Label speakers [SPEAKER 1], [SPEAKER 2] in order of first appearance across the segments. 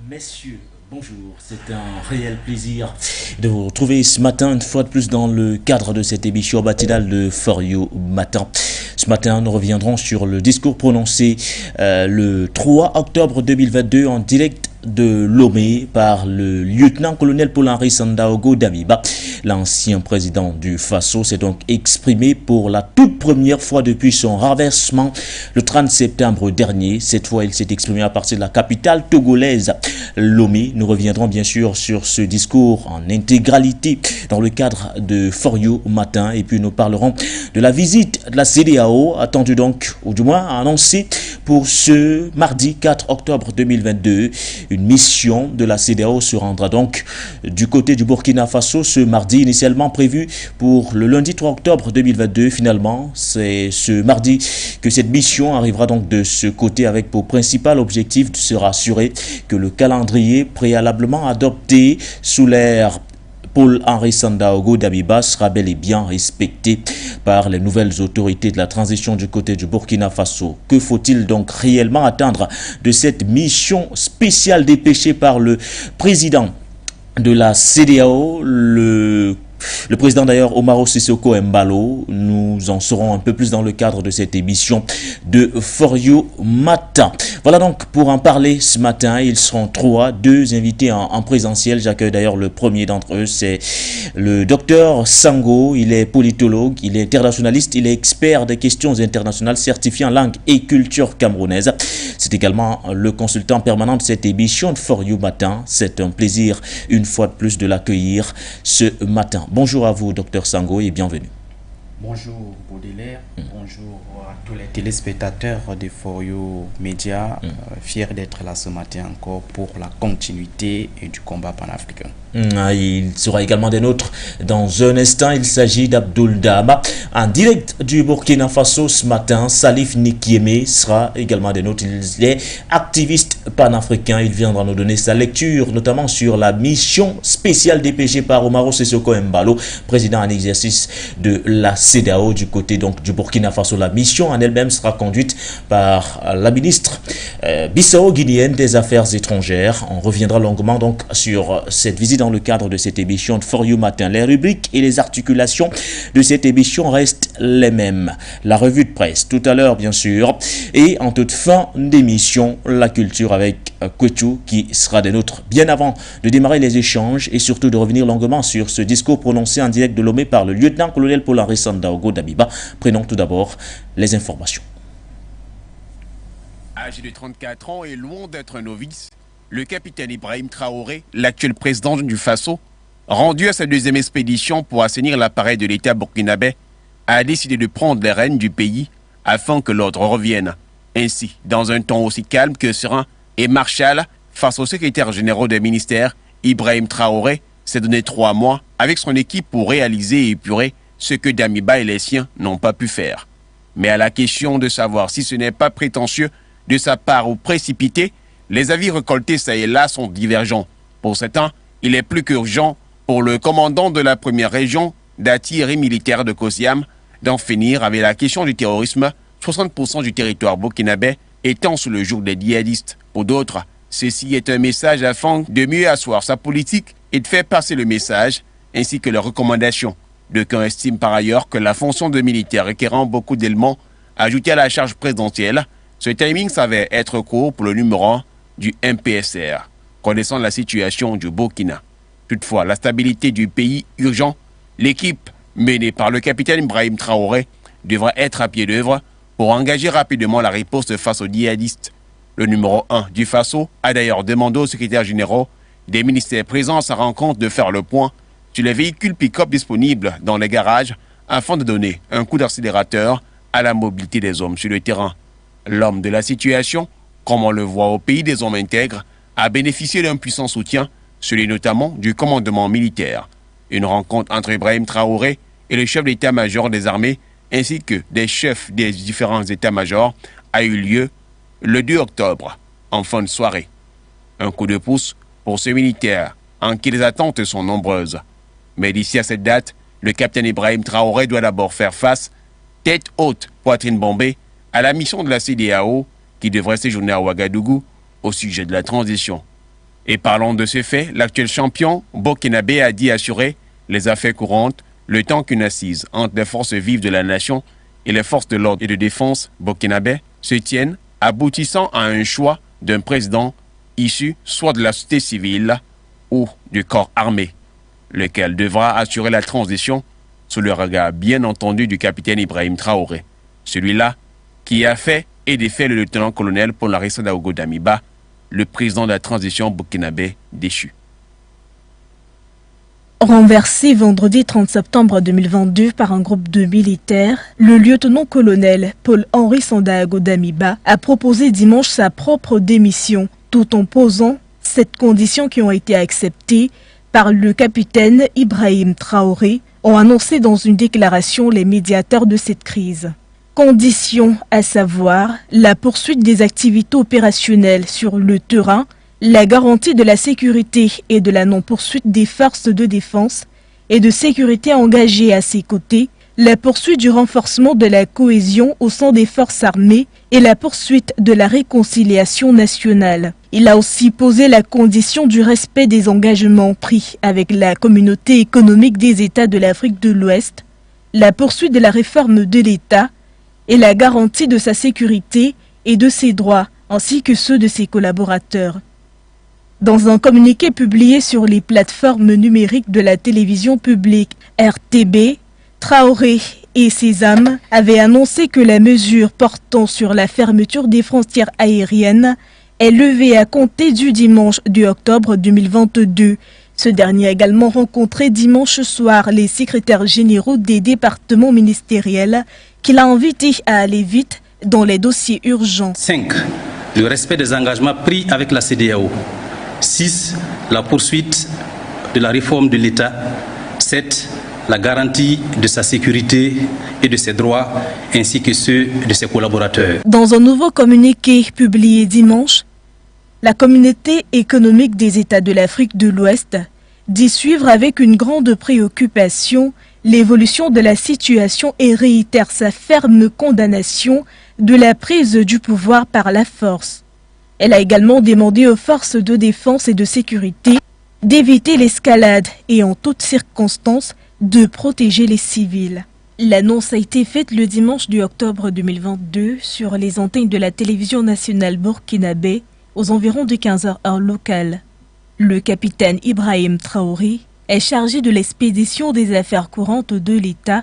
[SPEAKER 1] Messieurs, bonjour, c'est un réel plaisir de vous retrouver ce matin, une fois de plus dans le cadre de cette émission matinale de For You Matin. Ce matin, nous reviendrons sur le discours prononcé le 3 octobre 2022 en direct de Lomé par le lieutenant-colonel Paul-Henri Sandaogo Damiba. L'ancien président du Faso s'est donc exprimé pour la toute première fois depuis son renversement le 30 septembre dernier. Cette fois, il s'est exprimé à partir de la capitale togolaise, Lomé. Nous reviendrons bien sûr sur ce discours en intégralité dans le cadre de For You Matin. Et puis nous parlerons de la visite de la CEDEAO, attendue donc, ou du moins annoncée pour ce mardi 4 octobre 2022. Une mission de la CEDEAO se rendra donc du côté du Burkina Faso ce mardi, initialement prévu pour le lundi 3 octobre 2022. Finalement, c'est ce mardi que cette mission arrivera donc de ce côté avec pour principal objectif de se rassurer que le calendrier préalablement adopté sous l'ère Paul-Henri Sandaogo Damiba sera bel et bien respecté par les nouvelles autorités de la transition du côté du Burkina Faso. Que faut-il donc réellement attendre de cette mission spéciale dépêchée par le président de la CEDEAO, le président d'ailleurs Umaro Sissoco Embalo? Nous en saurons un peu plus dans le cadre de cette émission de For You Matin. Voilà donc pour en parler ce matin. Ils seront deux invités en présentiel. J'accueille d'ailleurs le premier d'entre eux, c'est le docteur Sango. Il est politologue, il est internationaliste, il est expert des questions internationales certifié en langue et culture camerounaise. C'est également le consultant permanent de cette émission de For You Matin. C'est un plaisir une fois de plus de l'accueillir ce matin. Bonjour à vous, docteur Sango, et bienvenue.
[SPEAKER 2] Bonjour Baudelaire, bonjour à tous les téléspectateurs de For You Media, fier d'être là ce matin encore pour la continuité du combat panafricain.
[SPEAKER 1] Il sera également des nôtres dans un instant. Il s'agit d'Abdoul Dama en direct du Burkina Faso ce matin. Salif Nikieme sera également des nôtres. Il est activiste panafricain. Il viendra nous donner sa lecture, notamment sur la mission spéciale dépêchée par Umaro Sissoco Embalo, président en exercice de la CEDEAO du côté donc du Burkina Faso. La mission en elle-même sera conduite par la ministre bissau-guinéenne des Affaires étrangères. On reviendra longuement donc sur cette visite dans le cadre de cette émission de For You Matin. Les rubriques et les articulations de cette émission restent les mêmes. La revue de presse tout à l'heure bien sûr, et en toute fin d'émission, la culture avec Kwetu qui sera des nôtres bien avant de démarrer les échanges et surtout de revenir longuement sur ce discours prononcé en direct de Lomé par le lieutenant-colonel Paul-Henri Sandaogo Damiba. Prenons tout d'abord les informations.
[SPEAKER 3] Âgé de 34 ans et loin d'être un novice, le capitaine Ibrahim Traoré, l'actuel président du Faso, rendu à sa deuxième expédition pour assainir l'appareil de l'État burkinabé, a décidé de prendre les rênes du pays afin que l'ordre revienne. Ainsi, dans un ton aussi calme que serein et martial, face au secrétaire général des ministères, Ibrahim Traoré s'est donné 3 mois avec son équipe pour réaliser et épurer ce que Damiba et les siens n'ont pas pu faire. Mais à la question de savoir si ce n'est pas prétentieux de sa part ou précipité, les avis récoltés ça et là sont divergents. Pour certains, il est plus qu'urgent pour le commandant de la première région d'artillerie militaire de Kosiam d'en finir avec la question du terrorisme, 60% du territoire burkinabé étant sous le joug des djihadistes. Pour d'autres, ceci est un message afin de mieux asseoir sa politique et de faire passer le message ainsi que les recommandations. D'aucuns estiment par ailleurs que la fonction de militaire requérant beaucoup d'éléments ajoutés à la charge présidentielle, ce timing s'avère être court pour le numéro 1 du MPSR, connaissant la situation du Burkina. Toutefois, la stabilité du pays urgent, l'équipe menée par le capitaine Ibrahim Traoré devra être à pied d'œuvre pour engager rapidement la riposte face aux djihadistes. Le numéro 1 du Faso a d'ailleurs demandé au secrétaire général des ministères présents à sa rencontre de faire le point sur les véhicules pick-up disponibles dans les garages afin de donner un coup d'accélérateur à la mobilité des hommes sur le terrain. L'homme de la situation, comme on le voit au pays des hommes intègres, a bénéficié d'un puissant soutien, celui notamment du commandement militaire. Une rencontre entre Ibrahim Traoré et le chef d'état-major des armées, ainsi que des chefs des différents états-majors, a eu lieu le 2 octobre, en fin de soirée. Un coup de pouce pour ce militaire, en qui les attentes sont nombreuses. Mais d'ici à cette date, le capitaine Ibrahim Traoré doit d'abord faire face, tête haute, poitrine bombée, à la mission de la CEDEAO qui devrait séjourner à Ouagadougou au sujet de la transition. Et parlant de ce fait, l'actuel champion burkinabé a dit assurer les affaires courantes le temps qu'une assise entre les forces vives de la nation et les forces de l'ordre et de défense burkinabé se tiennent, aboutissant à un choix d'un président issu soit de la société civile ou du corps armé, lequel devra assurer la transition sous le regard bien entendu du capitaine Ibrahim Traoré, celui-là qui a fait et défait le lieutenant-colonel Paul-Henri Sandaogo Damiba, le président de la transition burkinabé déchu.
[SPEAKER 4] Renversé vendredi 30 septembre 2022 par un groupe de militaires, le lieutenant-colonel Paul-Henri Sandaogo Damiba a proposé dimanche sa propre démission, tout en posant 7 conditions qui ont été acceptées par le capitaine Ibrahim Traoré, ont annoncé dans une déclaration les médiateurs de cette crise. Conditions à savoir la poursuite des activités opérationnelles sur le terrain, la garantie de la sécurité et de la non-poursuite des forces de défense et de sécurité engagées à ses côtés, la poursuite du renforcement de la cohésion au sein des forces armées et la poursuite de la réconciliation nationale. Il a aussi posé la condition du respect des engagements pris avec la communauté économique des États de l'Afrique de l'Ouest, la poursuite de la réforme de l'État et la garantie de sa sécurité et de ses droits, ainsi que ceux de ses collaborateurs. Dans un communiqué publié sur les plateformes numériques de la télévision publique RTB, Traoré et Sésame avaient annoncé que la mesure portant sur la fermeture des frontières aériennes est levée à compter du dimanche 2 octobre 2022. Ce dernier a également rencontré dimanche soir les secrétaires généraux des départements ministériels qu'il a invités à aller vite dans les dossiers urgents.
[SPEAKER 5] 5. Le respect des engagements pris avec la CEDEAO. 6. La poursuite de la réforme de l'État. 7. La garantie de sa sécurité et de ses droits, ainsi que ceux de ses collaborateurs.
[SPEAKER 4] Dans un nouveau communiqué publié dimanche, la communauté économique des États de l'Afrique de l'Ouest dit suivre avec une grande préoccupation l'évolution de la situation et réitère sa ferme condamnation de la prise du pouvoir par la force. Elle a également demandé aux forces de défense et de sécurité d'éviter l'escalade et en toutes circonstances de protéger les civils. L'annonce a été faite le dimanche du octobre 2022 sur les antennes de la télévision nationale burkinabé aux environs de 15h heure locale. Le capitaine Ibrahim Traoré est chargé de l'expédition des affaires courantes de l'État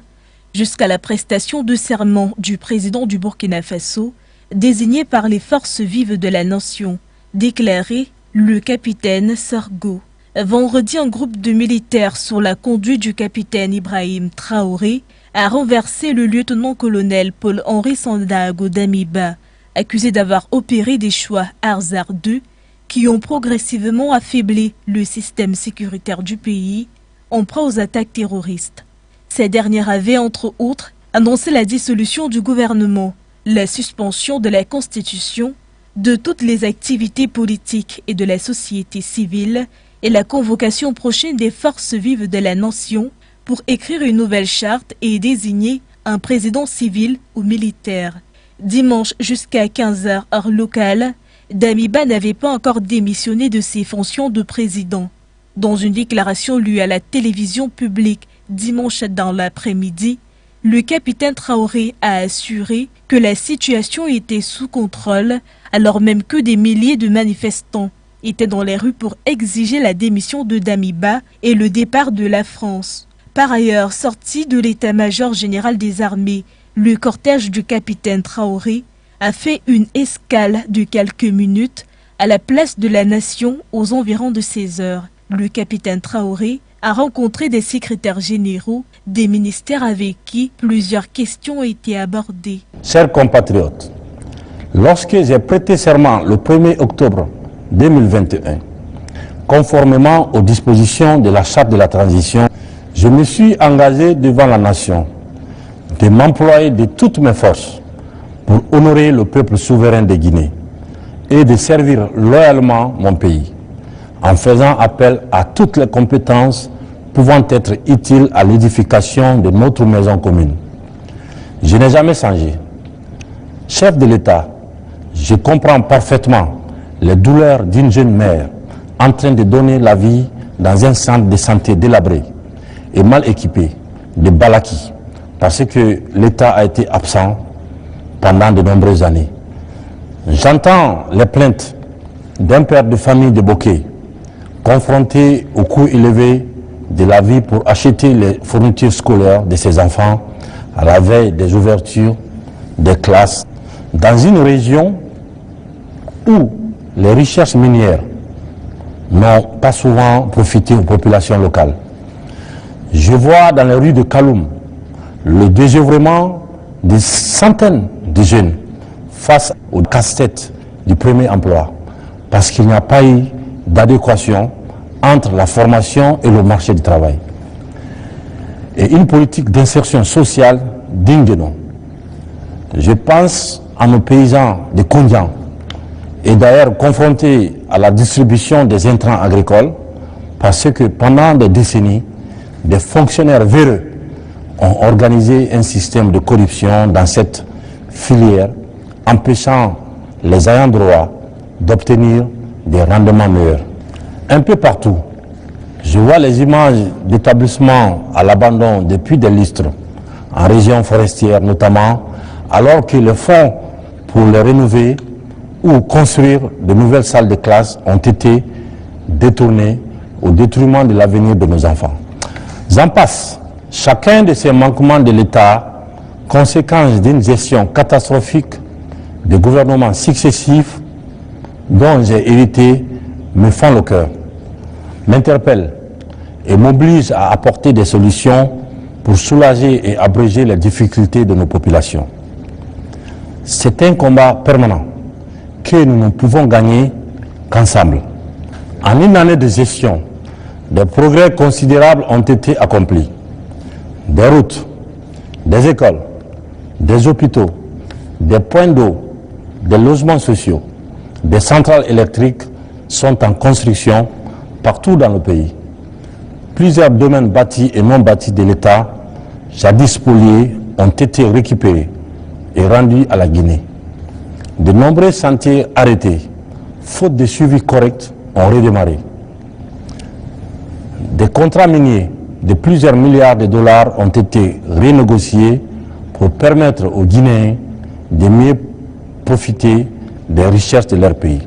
[SPEAKER 4] jusqu'à la prestation de serment du président du Burkina Faso, désigné par les forces vives de la nation, déclaré le capitaine Sargo. Vendredi, un groupe de militaires sous la conduite du capitaine Ibrahim Traoré a renversé le lieutenant-colonel Paul-Henri Sandaogo Damiba, accusé d'avoir opéré des choix hasardeux qui ont progressivement affaibli le système sécuritaire du pays en proie aux attaques terroristes. Ces dernières avaient, entre autres, annoncé la dissolution du gouvernement, la suspension de la Constitution, de toutes les activités politiques et de la société civile et la convocation prochaine des forces vives de la nation pour écrire une nouvelle charte et désigner un président civil ou militaire. Dimanche jusqu'à 15h heure locale, Damiba n'avait pas encore démissionné de ses fonctions de président. Dans une déclaration lue à la télévision publique dimanche dans l'après-midi, le capitaine Traoré a assuré que la situation était sous contrôle alors même que des milliers de manifestants étaient dans les rues pour exiger la démission de Damiba et le départ de la France. Par ailleurs, sorti de l'état-major général des armées, le cortège du capitaine Traoré a fait une escale de quelques minutes à la place de la Nation aux environs de 16 heures. Le capitaine Traoré a rencontré des secrétaires généraux des ministères avec qui plusieurs questions ont été abordées.
[SPEAKER 6] Chers compatriotes, lorsque j'ai prêté serment le 1er octobre 2021, conformément aux dispositions de la charte de la transition, je me suis engagé devant la nation de m'employer de toutes mes forces pour honorer le peuple souverain de Guinée et de servir loyalement mon pays, en faisant appel à toutes les compétences pouvant être utiles à l'édification de notre maison commune. Je n'ai jamais changé. Chef de l'État, je comprends parfaitement les douleurs d'une jeune mère en train de donner la vie dans un centre de santé délabré et mal équipé de Balaki, parce que l'État a été absent pendant de nombreuses années. J'entends les plaintes d'un père de famille de Bokeh, confronté au coût élevé de la vie pour acheter les fournitures scolaires de ses enfants à la veille des ouvertures des classes, dans une région où les recherches minières n'ont pas souvent profité aux populations locales. Je vois dans les rues de Kaloum le désœuvrement de centaines de jeunes face au casse-tête du premier emploi, parce qu'il n'y a pas eu d'adéquation entre la formation et le marché du travail. Et une politique d'insertion sociale digne de nom. Je pense à nos paysans de Kondian, et d'ailleurs confrontés à la distribution des intrants agricoles, parce que pendant des décennies, des fonctionnaires véreux ont organisé un système de corruption dans cette filière, empêchant les ayants droit d'obtenir des rendements meilleurs. Un peu partout, je vois les images d'établissements à l'abandon depuis des lustres, en région forestière notamment, alors que les fonds pour les rénover ou construire de nouvelles salles de classe ont été détournés au détriment de l'avenir de nos enfants. J'en passe. Chacun de ces manquements de l'État, conséquence d'une gestion catastrophique de gouvernements successifs dont j'ai hérité, me font le cœur, m'interpellent et m'obligent à apporter des solutions pour soulager et abréger les difficultés de nos populations. C'est un combat permanent que nous ne pouvons gagner qu'ensemble. En une année de gestion, des progrès considérables ont été accomplis. Des routes, des écoles, des hôpitaux, des points d'eau, des logements sociaux, des centrales électriques sont en construction partout dans le pays. Plusieurs domaines bâtis et non bâtis de l'État, jadis spoliés, ont été récupérés et rendus à la Guinée. De nombreux chantiers arrêtés, faute de suivi correct, ont redémarré. Des contrats miniers de plusieurs milliards de dollars ont été renégociés pour permettre aux Guinéens de mieux profiter des richesses de leur pays.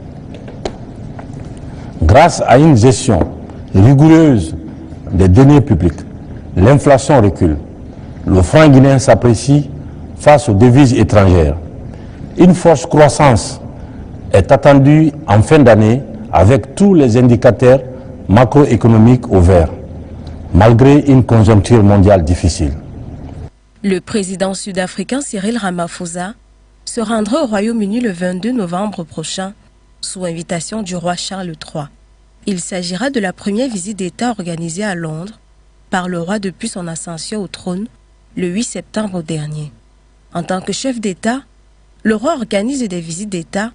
[SPEAKER 6] Grâce à une gestion rigoureuse des deniers publics, l'inflation recule. Le franc guinéen s'apprécie face aux devises étrangères. Une forte croissance est attendue en fin d'année avec tous les indicateurs macroéconomiques au vert, malgré une conjoncture mondiale difficile.
[SPEAKER 7] Le président sud-africain Cyril Ramaphosa se rendra au Royaume-Uni le 22 novembre prochain sous invitation du roi Charles III. Il s'agira de la première visite d'État organisée à Londres par le roi depuis son ascension au trône le 8 septembre dernier. En tant que chef d'État, le roi organise des visites d'État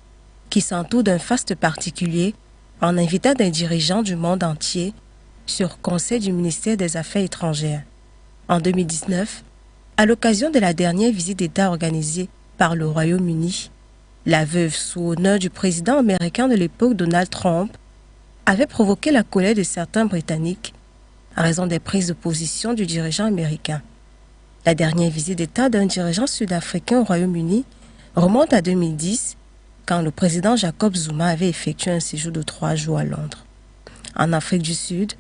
[SPEAKER 7] qui s'entourent d'un faste particulier en invitant des dirigeants du monde entier sur conseil du ministère des Affaires étrangères. En 2019, à l'occasion de la dernière visite d'État organisée par le Royaume-Uni, la veuve sous honneur du président américain de l'époque Donald Trump avait provoqué la colère de certains Britanniques à raison des prises de position du dirigeant américain. La dernière visite d'État d'un dirigeant sud-africain au Royaume-Uni remonte à 2010, quand le président Jacob Zuma avait effectué un séjour de 3 jours à Londres. En Afrique du Sud,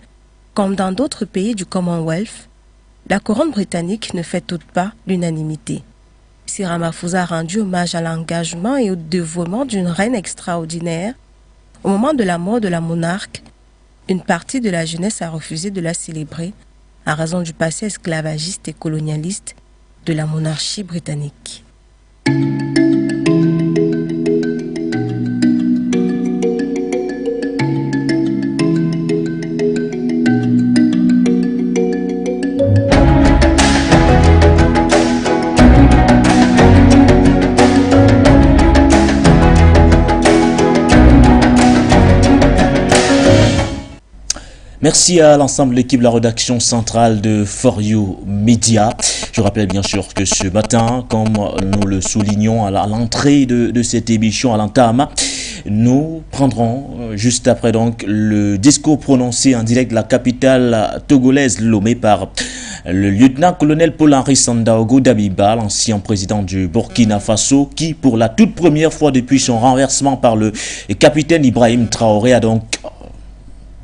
[SPEAKER 7] comme dans d'autres pays du Commonwealth, la couronne britannique ne fait toute pas l'unanimité. Si Ramaphosa a rendu hommage à l'engagement et au dévouement d'une reine extraordinaire, au moment de la mort de la monarque, une partie de la jeunesse a refusé de la célébrer à raison du passé esclavagiste et colonialiste de la monarchie britannique.
[SPEAKER 1] Merci à l'ensemble de l'équipe de la rédaction centrale de For You Media. Je rappelle bien sûr que ce matin, comme nous le soulignons à l'entrée de cette émission, à l'entame, nous prendrons juste après donc le discours prononcé en direct de la capitale togolaise Lomé par le lieutenant-colonel Paul-Henri Sandaogo Damiba, l'ancien président du Burkina Faso, qui pour la toute première fois depuis son renversement par le capitaine Ibrahim Traoré a donc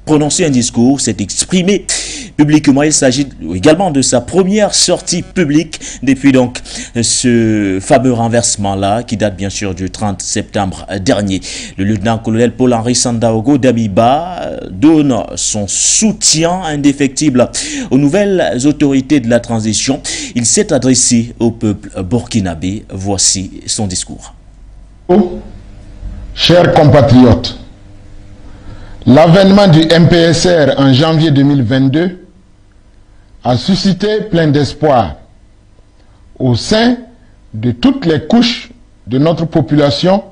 [SPEAKER 1] prononcé un discours, s'est exprimé publiquement. Il s'agit également de sa première sortie publique depuis donc ce fameux renversement-là qui date bien sûr du 30 septembre dernier. Le lieutenant-colonel Paul-Henri Sandaogo Damiba donne son soutien indéfectible aux nouvelles autorités de la transition. Il s'est adressé au peuple burkinabé. Voici son discours.
[SPEAKER 8] Chers compatriotes, l'avènement du MPSR en janvier 2022 a suscité plein d'espoir au sein de toutes les couches de notre population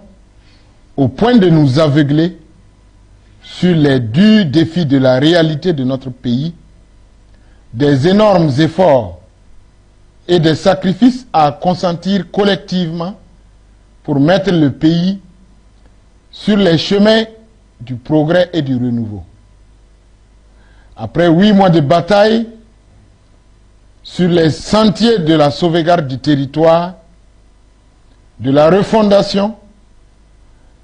[SPEAKER 8] au point de nous aveugler sur les durs défis de la réalité de notre pays, des énormes efforts et des sacrifices à consentir collectivement pour mettre le pays sur les chemins du progrès et du renouveau. Après 8 mois de bataille sur les sentiers de la sauvegarde du territoire, de la refondation,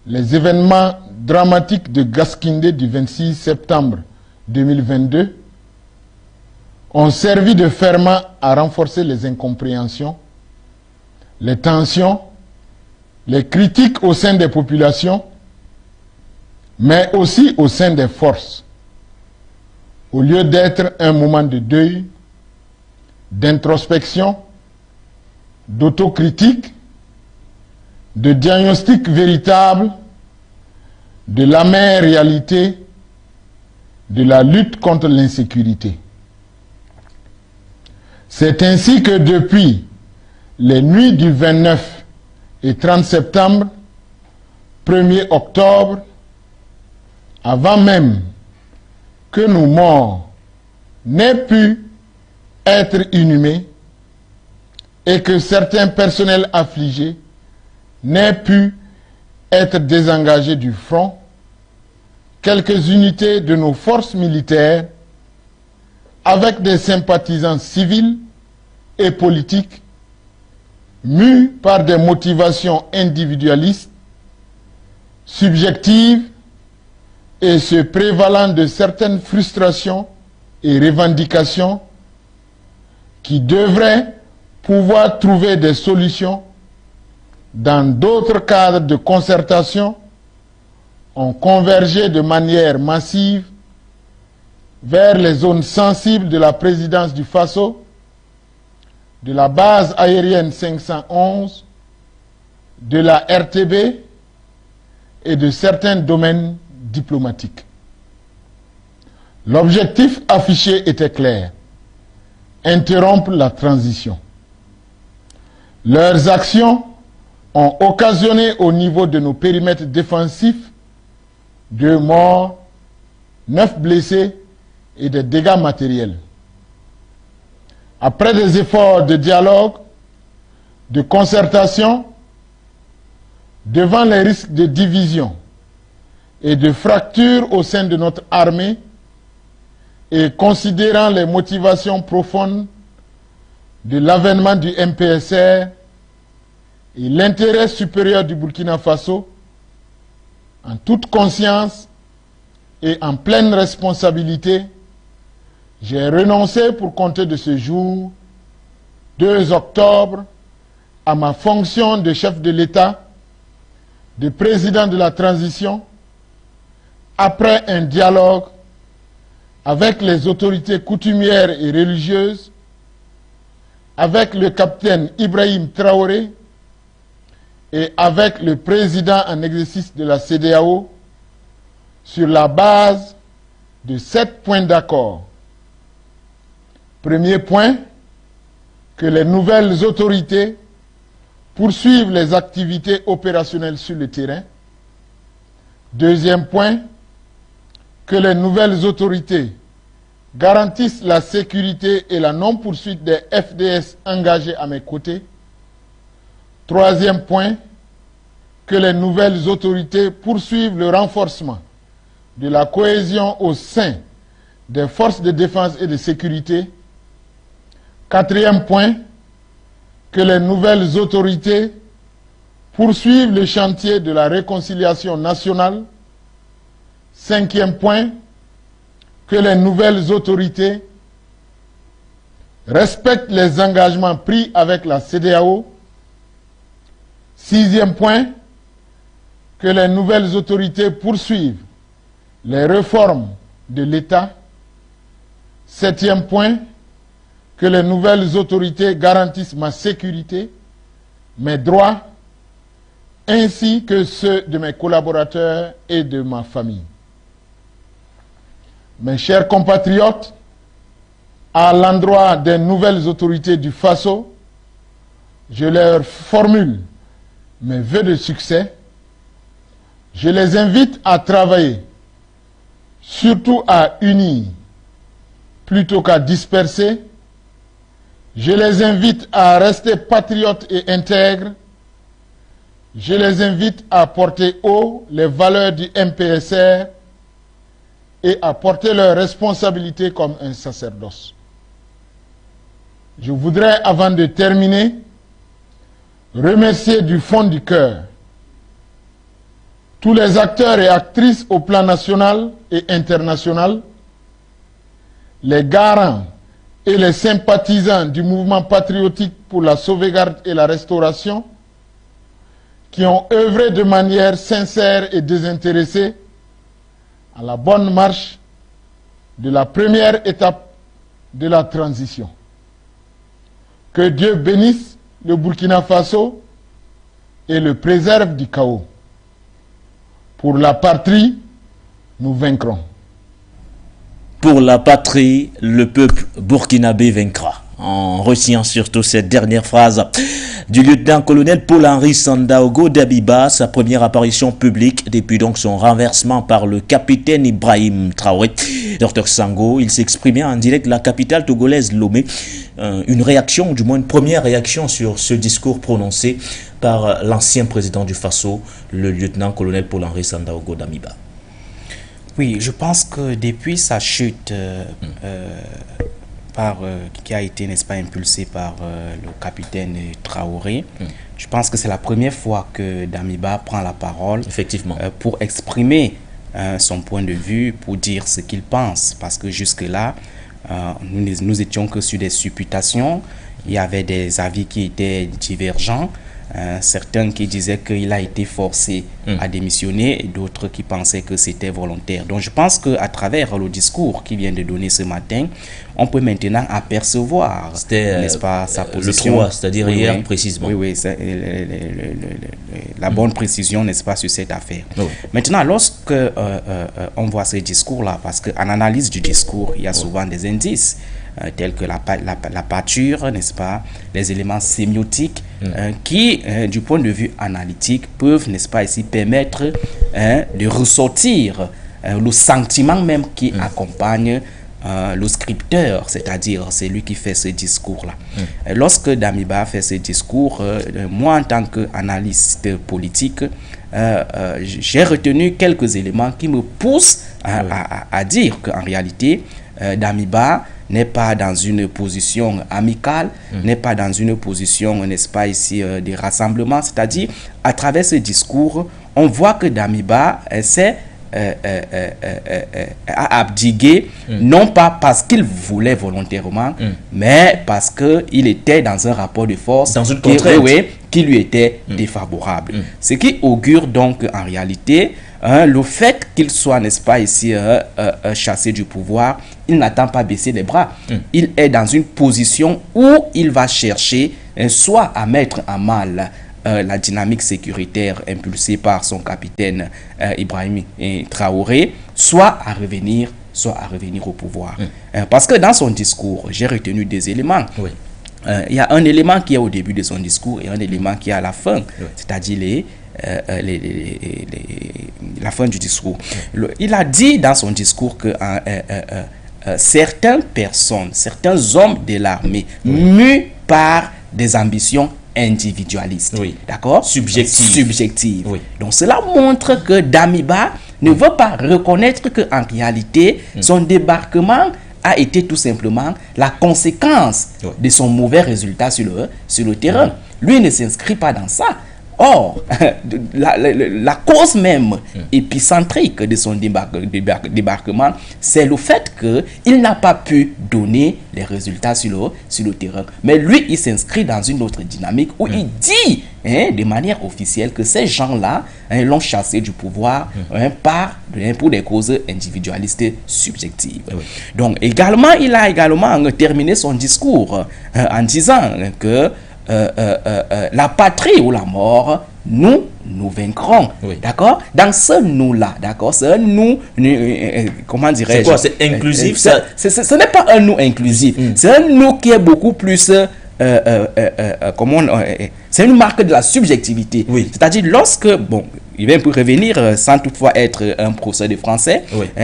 [SPEAKER 8] les événements dramatiques de Gaskindé du 26 septembre 2022 ont servi de ferment à renforcer les incompréhensions, les tensions, les critiques au sein des populations, mais aussi au sein des forces, au lieu d'être un moment de deuil, d'introspection, d'autocritique, de diagnostic véritable de l'amère réalité de la lutte contre l'insécurité. C'est ainsi que depuis les nuits du 29 et 30 septembre, 1er octobre, avant même que nos morts n'aient pu être inhumés et que certains personnels affligés n'aient pu être désengagés du front, quelques unités de nos forces militaires, avec des sympathisants civils et politiques, mus par des motivations individualistes, subjectives, et se prévalant de certaines frustrations et revendications qui devraient pouvoir trouver des solutions dans d'autres cadres de concertation, ont convergé de manière massive vers les zones sensibles de la présidence du Faso, de la base aérienne 511, de la RTB et de certains domaines diplomatiques. L'objectif affiché était clair: interrompre la transition. Leurs actions ont occasionné au niveau de nos périmètres défensifs 2 morts, 9 blessés et des dégâts matériels. Après des efforts de dialogue, de concertation, devant les risques de division et de fracture au sein de notre armée, et considérant les motivations profondes de l'avènement du MPSR et l'intérêt supérieur du Burkina Faso, en toute conscience et en pleine responsabilité, j'ai renoncé pour compter de ce jour, 2 octobre, à ma fonction de chef de l'État, de président de la transition, après un dialogue avec les autorités coutumières et religieuses, avec le capitaine Ibrahim Traoré et avec le président en exercice de la CEDEAO, sur la base de 7 points d'accord. Premier point, que les nouvelles autorités poursuivent les activités opérationnelles sur le terrain. Deuxième point, que les nouvelles autorités garantissent la sécurité et la non-poursuite des FDS engagés à mes côtés. Troisième point, que les nouvelles autorités poursuivent le renforcement de la cohésion au sein des forces de défense et de sécurité. Quatrième point, que les nouvelles autorités poursuivent le chantier de la réconciliation nationale. Cinquième point, que les nouvelles autorités respectent les engagements pris avec la CEDEAO. Sixième point, que les nouvelles autorités poursuivent les réformes de l'État. Septième point, que les nouvelles autorités garantissent ma sécurité, mes droits, ainsi que ceux de mes collaborateurs et de ma famille. Mes chers compatriotes, à l'endroit des nouvelles autorités du Faso, je leur formule mes vœux de succès. Je les invite à travailler, surtout à unir, plutôt qu'à disperser. Je les invite à rester patriotes et intègres. Je les invite à porter haut les valeurs du MPSR et à porter leurs responsabilités comme un sacerdoce. Je voudrais, avant de terminer, remercier du fond du cœur tous les acteurs et actrices au plan national et international, les garants et les sympathisants du mouvement patriotique pour la sauvegarde et la restauration, qui ont œuvré de manière sincère et désintéressée à la bonne marche de la première étape de la transition. Que Dieu bénisse le Burkina Faso et le préserve du chaos. Pour la patrie, nous vaincrons.
[SPEAKER 1] Pour la patrie, le peuple burkinabé vaincra. En retient surtout cette dernière phrase du lieutenant-colonel Paul-Henri Sandaogo Dabiba, sa première apparition publique depuis donc son renversement par le capitaine Ibrahim Traoré. Dr Sango, il s'exprimait en direct de la capitale togolaise Lomé. Une réaction, du moins une première réaction sur ce discours prononcé par l'ancien président du Faso, le lieutenant-colonel Paul-Henri Sandaogo Dabiba.
[SPEAKER 2] Oui, je pense que depuis sa chute qui a été, n'est-ce pas, impulsée par le capitaine Traoré, je pense que c'est la première fois que Damiba prend la parole.
[SPEAKER 1] Effectivement.
[SPEAKER 2] Pour exprimer son point de vue, pour dire ce qu'il pense. Parce que jusque-là, nous étions que sur des supputations. Il y avait des avis qui étaient divergents. Certains qui disaient qu'il a été forcé à démissionner et d'autres qui pensaient que c'était volontaire. Donc je pense qu'à travers le discours qu'il vient de donner ce matin, on peut maintenant apercevoir, n'est-ce pas, sa position.
[SPEAKER 1] Le 3, c'est-à-dire hier précisément.
[SPEAKER 2] Oui, la bonne précision, n'est-ce pas, sur cette affaire. Maintenant, lorsque on voit ce discours-là, parce qu'en analyse du discours, il y a souvent des indices, tels que la pâture, n'est-ce pas, les éléments sémiotiques qui, du point de vue analytique, peuvent, n'est-ce pas, ici permettre de ressortir le sentiment même qui accompagne le scripteur, c'est-à-dire c'est lui qui fait ce discours-là. Lorsque Damiba fait ce discours, moi en tant qu'analyste politique, j'ai retenu quelques éléments qui me poussent à dire qu'en réalité, Damiba n'est pas dans une position amicale, n'est pas dans une position, n'est-ce pas, ici, de rassemblement. C'est-à-dire, à travers ce discours, on voit que Damiba a abdigué, non pas parce qu'il voulait volontairement, mais parce qu'il était dans un rapport de force qui lui était défavorable. Ce qui augure donc en réalité le fait qu'il soit, n'est-ce pas, ici chassé du pouvoir. Il n'attend pas baisser les bras. Il est dans une position où il va chercher soit à mettre en mal la dynamique sécuritaire impulsée par son capitaine Ibrahim Traoré, soit à revenir au pouvoir. Parce que dans son discours, j'ai retenu des éléments. Il y a un élément qui est au début de son discours et un élément qui est à la fin, c'est-à-dire la fin du discours. Il a dit dans son discours que certaines personnes, certains hommes de l'armée, mus par des ambitions individualistes, d'accord, subjectives. Donc cela montre que Damiba ne veut pas reconnaître que en réalité son débarquement a été tout simplement la conséquence de son mauvais résultat sur le terrain. Lui ne s'inscrit pas dans ça. Or, la cause même épicentrique de son débarquement, c'est le fait qu'il n'a pas pu donner les résultats sur le terrain. Mais lui, il s'inscrit dans une autre dynamique où il dit de manière officielle que ces gens-là l'ont chassé du pouvoir pour des causes individualistes subjectives. Donc, il a également terminé son discours en disant que la patrie ou la mort, nous vaincrons. D'accord? Dans ce nous-là, d'accord? C'est un nous, comment dirais-je?
[SPEAKER 1] C'est quoi? C'est inclusif?
[SPEAKER 2] Ce n'est pas un nous inclusif. C'est un nous qui est beaucoup plus... c'est une marque de la subjectivité. C'est-à-dire lorsque... Bon, il vient pour revenir sans toutefois être un professeur de français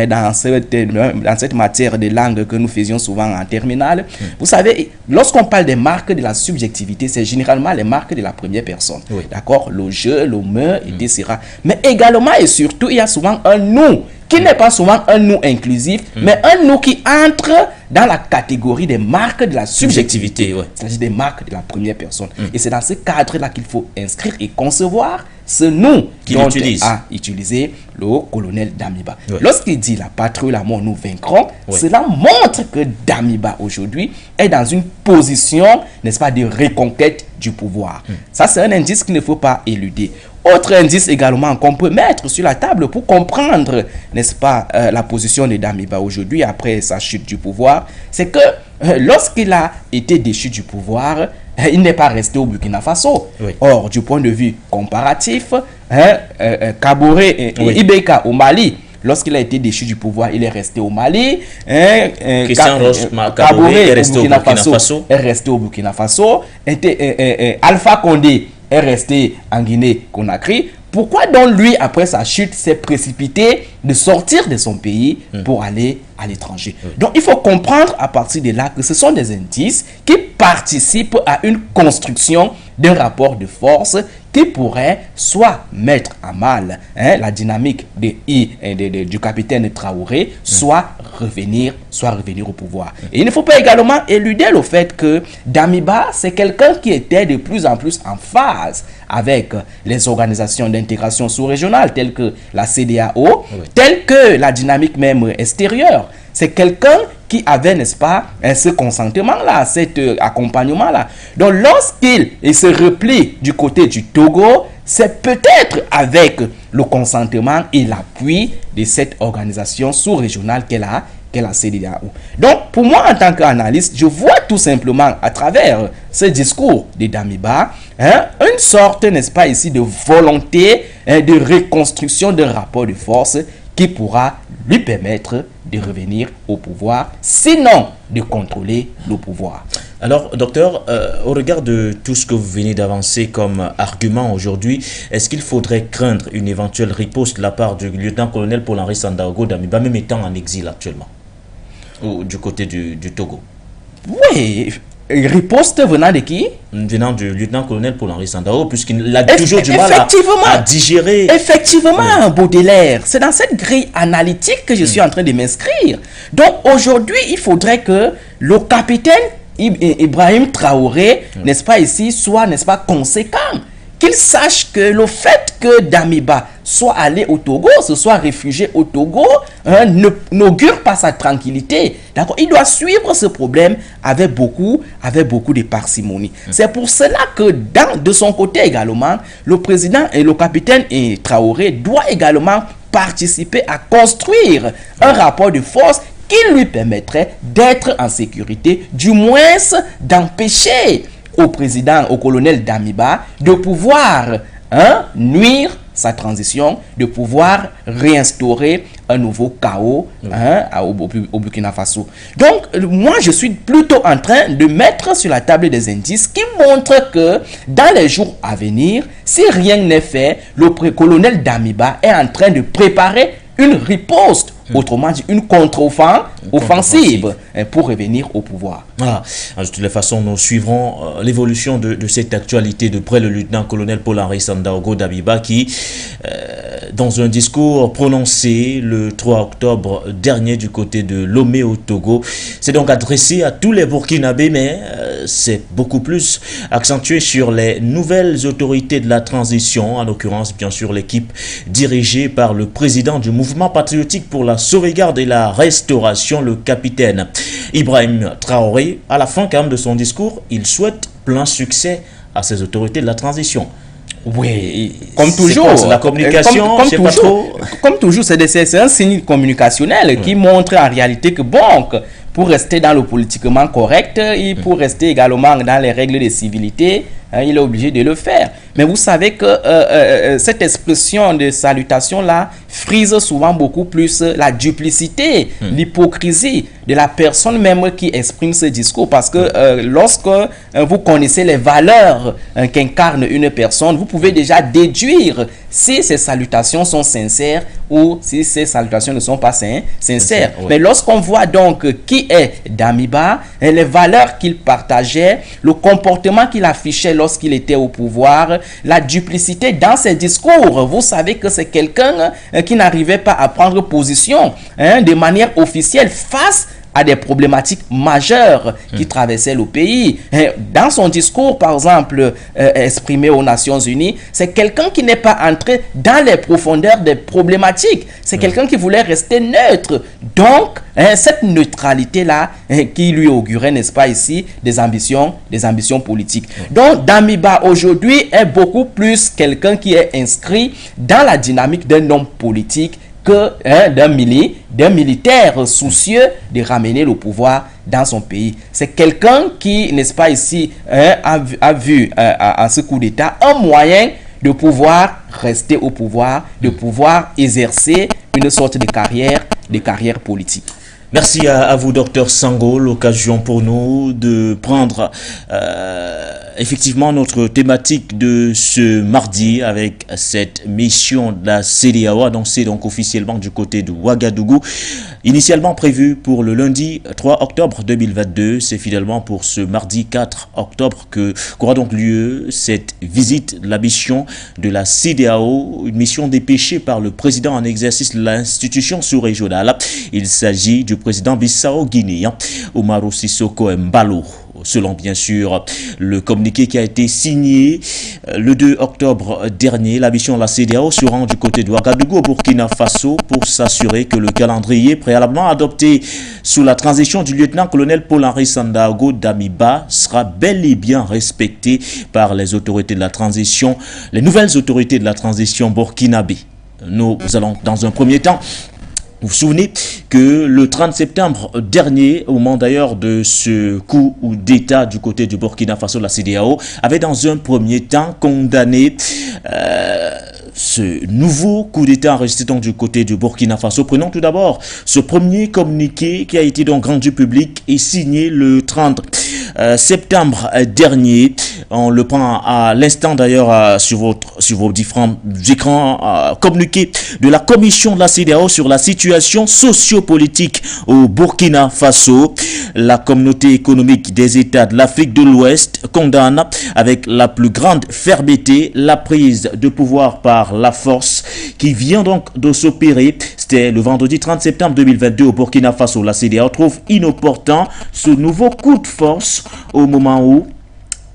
[SPEAKER 2] dans cette matière de langue que nous faisions souvent en terminale. Vous savez, lorsqu'on parle des marques de la subjectivité, c'est généralement les marques de la première personne. D'accord? Le je, le me, etc. Mais également et surtout, il y a souvent un nous qui n'est pas souvent un nous inclusif, mais un nous qui entre dans la catégorie des marques de la subjectivité. C'est-à-dire des marques de la première personne. Et c'est dans ce cadre-là qu'il faut inscrire et concevoir ce nous qu'il a utilisé le colonel Damiba. Lorsqu'il dit la patrie, la mort, nous vaincrons, cela montre que Damiba aujourd'hui est dans une position, n'est-ce pas, de reconquête du pouvoir. Ça, c'est un indice qu'il ne faut pas éluder. Autre indice également qu'on peut mettre sur la table pour comprendre, n'est-ce pas, la position de Damiba aujourd'hui après sa chute du pouvoir, c'est que lorsqu'il a été déchu du pouvoir, il n'est pas resté au Burkina Faso. Or, du point de vue comparatif, Kaboré et Ibeka au Mali, lorsqu'il a été déchu du pouvoir, il est resté au Mali.
[SPEAKER 1] Christian Roch Kaboré est resté au Burkina Faso.
[SPEAKER 2] Alpha Condé est resté en Guinée-Conakry. Pourquoi donc lui, après sa chute, s'est précipité de sortir de son pays pour aller à l'étranger? Donc il faut comprendre à partir de là que ce sont des indices qui participent à une construction d'un rapport de force qui pourrait soit mettre à mal la dynamique du capitaine Traoré, soit revenir au pouvoir. Et il ne faut pas également éluder le fait que Damiba, c'est quelqu'un qui était de plus en plus en phase avec les organisations d'intégration sous-régionale telles que la CEDEAO, telles que la dynamique même extérieure. C'est quelqu'un qui avait, n'est-ce pas, ce consentement-là, cet accompagnement-là. Donc, lorsqu'il se replie du côté du Togo, c'est peut-être avec le consentement et l'appui de cette organisation sous-régionale qu'est la CEDEAO. Donc, pour moi, en tant qu'analyste, je vois tout simplement à travers ce discours de Damiba, une sorte, n'est-ce pas, ici, de volonté de reconstruction d'un rapport de force qui pourra lui permettre de revenir au pouvoir, sinon de contrôler le pouvoir.
[SPEAKER 1] Alors, docteur, au regard de tout ce que vous venez d'avancer comme argument aujourd'hui, est-ce qu'il faudrait craindre une éventuelle riposte de la part du lieutenant-colonel Paul-Henri Sandaogo Damiba, même étant en exil actuellement, ou du côté du Togo?
[SPEAKER 2] Oui. Riposte venant de qui?
[SPEAKER 1] Venant du lieutenant-colonel Paul-Henri Sandaogo, puisqu'il a toujours du mal à digérer.
[SPEAKER 2] Effectivement, Baudelaire, c'est dans cette grille analytique que je suis en train de m'inscrire. Donc aujourd'hui, il faudrait que le capitaine Ibrahim Traoré, n'est-ce pas ici, soit, n'est-ce pas, conséquent. Qu'il sache que le fait que Damiba soit allé au Togo, se soit réfugié au Togo, n'augure pas sa tranquillité. D'accord? Il doit suivre ce problème avec beaucoup de parcimonie. C'est pour cela que de son côté également, le président et le capitaine Traoré doit également participer à construire un rapport de force qui lui permettrait d'être en sécurité, du moins d'empêcher au président, au colonel Damiba, de pouvoir nuire sa transition, de pouvoir réinstaurer un nouveau chaos au Burkina Faso. Donc, moi, je suis plutôt en train de mettre sur la table des indices qui montrent que dans les jours à venir, si rien n'est fait, le colonel Damiba est en train de préparer une riposte Autrement dit, une contre-offensive pour revenir au pouvoir.
[SPEAKER 1] Voilà. De toutes les façons, nous suivrons l'évolution de cette actualité de près. Le lieutenant-colonel Paul-Henri Sandaogo Damiba qui, dans un discours prononcé le 3 octobre dernier du côté de Lomé au Togo, s'est donc adressé à tous les Burkinabés, mais c'est beaucoup plus accentué sur les nouvelles autorités de la transition, en l'occurrence bien sûr l'équipe dirigée par le président du mouvement patriotique pour la sauvegarde et la restauration, le capitaine Ibrahim Traoré. À la fin quand même de son discours, il souhaite plein succès à ces autorités de la transition.
[SPEAKER 2] Oui, comme toujours,
[SPEAKER 1] la communication,
[SPEAKER 2] comme toujours, c'est un signe communicationnel qui montre en réalité que bon, pour rester dans le politiquement correct et pour rester également dans les règles de civilité, il est obligé de le faire. Mais vous savez que cette expression de salutation-là frise souvent beaucoup plus la duplicité, l'hypocrisie de la personne même qui exprime ce discours. Parce que lorsque vous connaissez les valeurs qu'incarne une personne, vous pouvez déjà déduire si ces salutations sont sincères ou si ces salutations ne sont pas sincères. Oui. Mais lorsqu'on voit donc qui est Damiba, les valeurs qu'il partageait, le comportement qu'il affichait lorsqu'il était au pouvoir, la duplicité dans ses discours, vous savez que c'est quelqu'un qui n'arrivait pas à prendre position de manière officielle face à des problématiques majeures qui traversaient le pays. Dans son discours, par exemple, exprimé aux Nations Unies, c'est quelqu'un qui n'est pas entré dans les profondeurs des problématiques. C'est quelqu'un qui voulait rester neutre. Donc, cette neutralité-là qui lui augurait, n'est-ce pas ici, des ambitions politiques. Donc, Damiba aujourd'hui est beaucoup plus quelqu'un qui est inscrit dans la dynamique d'un homme politique que d'un militaire soucieux de ramener le pouvoir dans son pays. C'est quelqu'un qui, n'est-ce pas ici, a vu à ce coup d'État un moyen de pouvoir rester au pouvoir, de pouvoir exercer une sorte de carrière politique.
[SPEAKER 1] Merci à vous, Dr Sango. L'occasion pour nous de prendre effectivement notre thématique de ce mardi avec cette mission de la CEDEAO annoncée donc officiellement du côté de Ouagadougou. Initialement prévue pour le lundi 3 octobre 2022, c'est finalement pour ce mardi 4 octobre qu'aura donc lieu cette visite de la mission de la CEDEAO, une mission dépêchée par le président en exercice de l'institution sous-régionale. Il s'agit du président Bissau-guinéen, Umaru Sissoko Embalo. Selon bien sûr le communiqué qui a été signé le 2 octobre dernier, la mission de la CEDEAO se rend du côté de Ouagadougou au Burkina Faso pour s'assurer que le calendrier préalablement adopté sous la transition du lieutenant-colonel Paul-Henri Sandaogo Damiba sera bel et bien respecté par les autorités de la transition, les nouvelles autorités de la transition burkinabé. Nous allons dans un premier temps. Vous vous souvenez que le 30 septembre dernier, au moment d'ailleurs de ce coup d'État du côté du Burkina Faso, la CEDEAO avait dans un premier temps condamné ce nouveau coup d'État enregistré donc du côté du Burkina Faso. Prenons tout d'abord ce premier communiqué qui a été donc rendu public et signé le 30 septembre dernier. On le prend à l'instant d'ailleurs sur vos différents écrans. Communiqué de la commission de la CEDEAO sur la situation sociopolitique au Burkina Faso. La communauté économique des États de l'Afrique de l'Ouest condamne avec la plus grande fermeté la prise de pouvoir par la force qui vient donc de s'opérer. C'était le vendredi 30 septembre 2022 au Burkina Faso. La CEDEAO trouve inopportun ce nouveau coup de force au moment où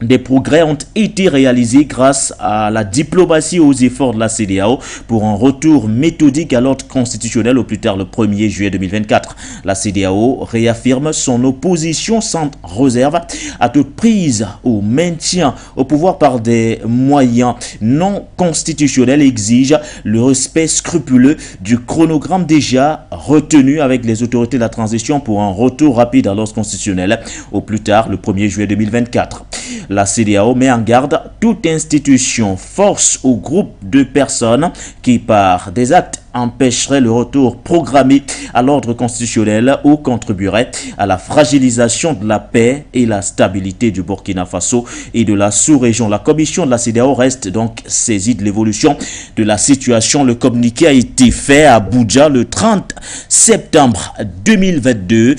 [SPEAKER 1] des progrès ont été réalisés grâce à la diplomatie et aux efforts de la CEDEAO pour un retour méthodique à l'ordre constitutionnel au plus tard le 1er juillet 2024. La CEDEAO réaffirme son opposition sans réserve à toute prise au maintien au pouvoir par des moyens non constitutionnels et exige le respect scrupuleux du chronogramme déjà retenu avec les autorités de la transition pour un retour rapide à l'ordre constitutionnel au plus tard le 1er juillet 2024. La CEDEAO met en garde toute institution, force ou groupe de personnes qui, par des actes empêcherait le retour programmé à l'ordre constitutionnel ou contribuerait à la fragilisation de la paix et la stabilité du Burkina Faso et de la sous-région. La commission de la CEDEAO reste donc saisie de l'évolution de la situation. Le communiqué a été fait à Abuja le 30 septembre 2022.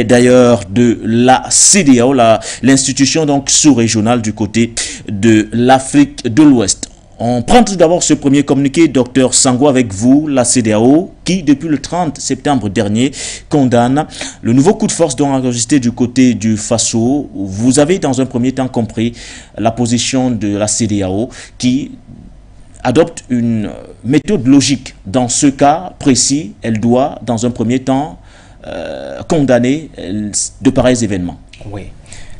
[SPEAKER 1] D'ailleurs de la CEDEAO, l'institution donc sous-régionale du côté de l'Afrique de l'Ouest. On prend tout d'abord ce premier communiqué, Dr Sango, avec vous, la CEDEAO, qui depuis le 30 septembre dernier condamne le nouveau coup de force dont enregistré du côté du Faso. Vous avez dans un premier temps compris la position de la CEDEAO qui adopte une méthode logique. Dans ce cas précis, elle doit dans un premier temps condamner de pareils événements. Oui.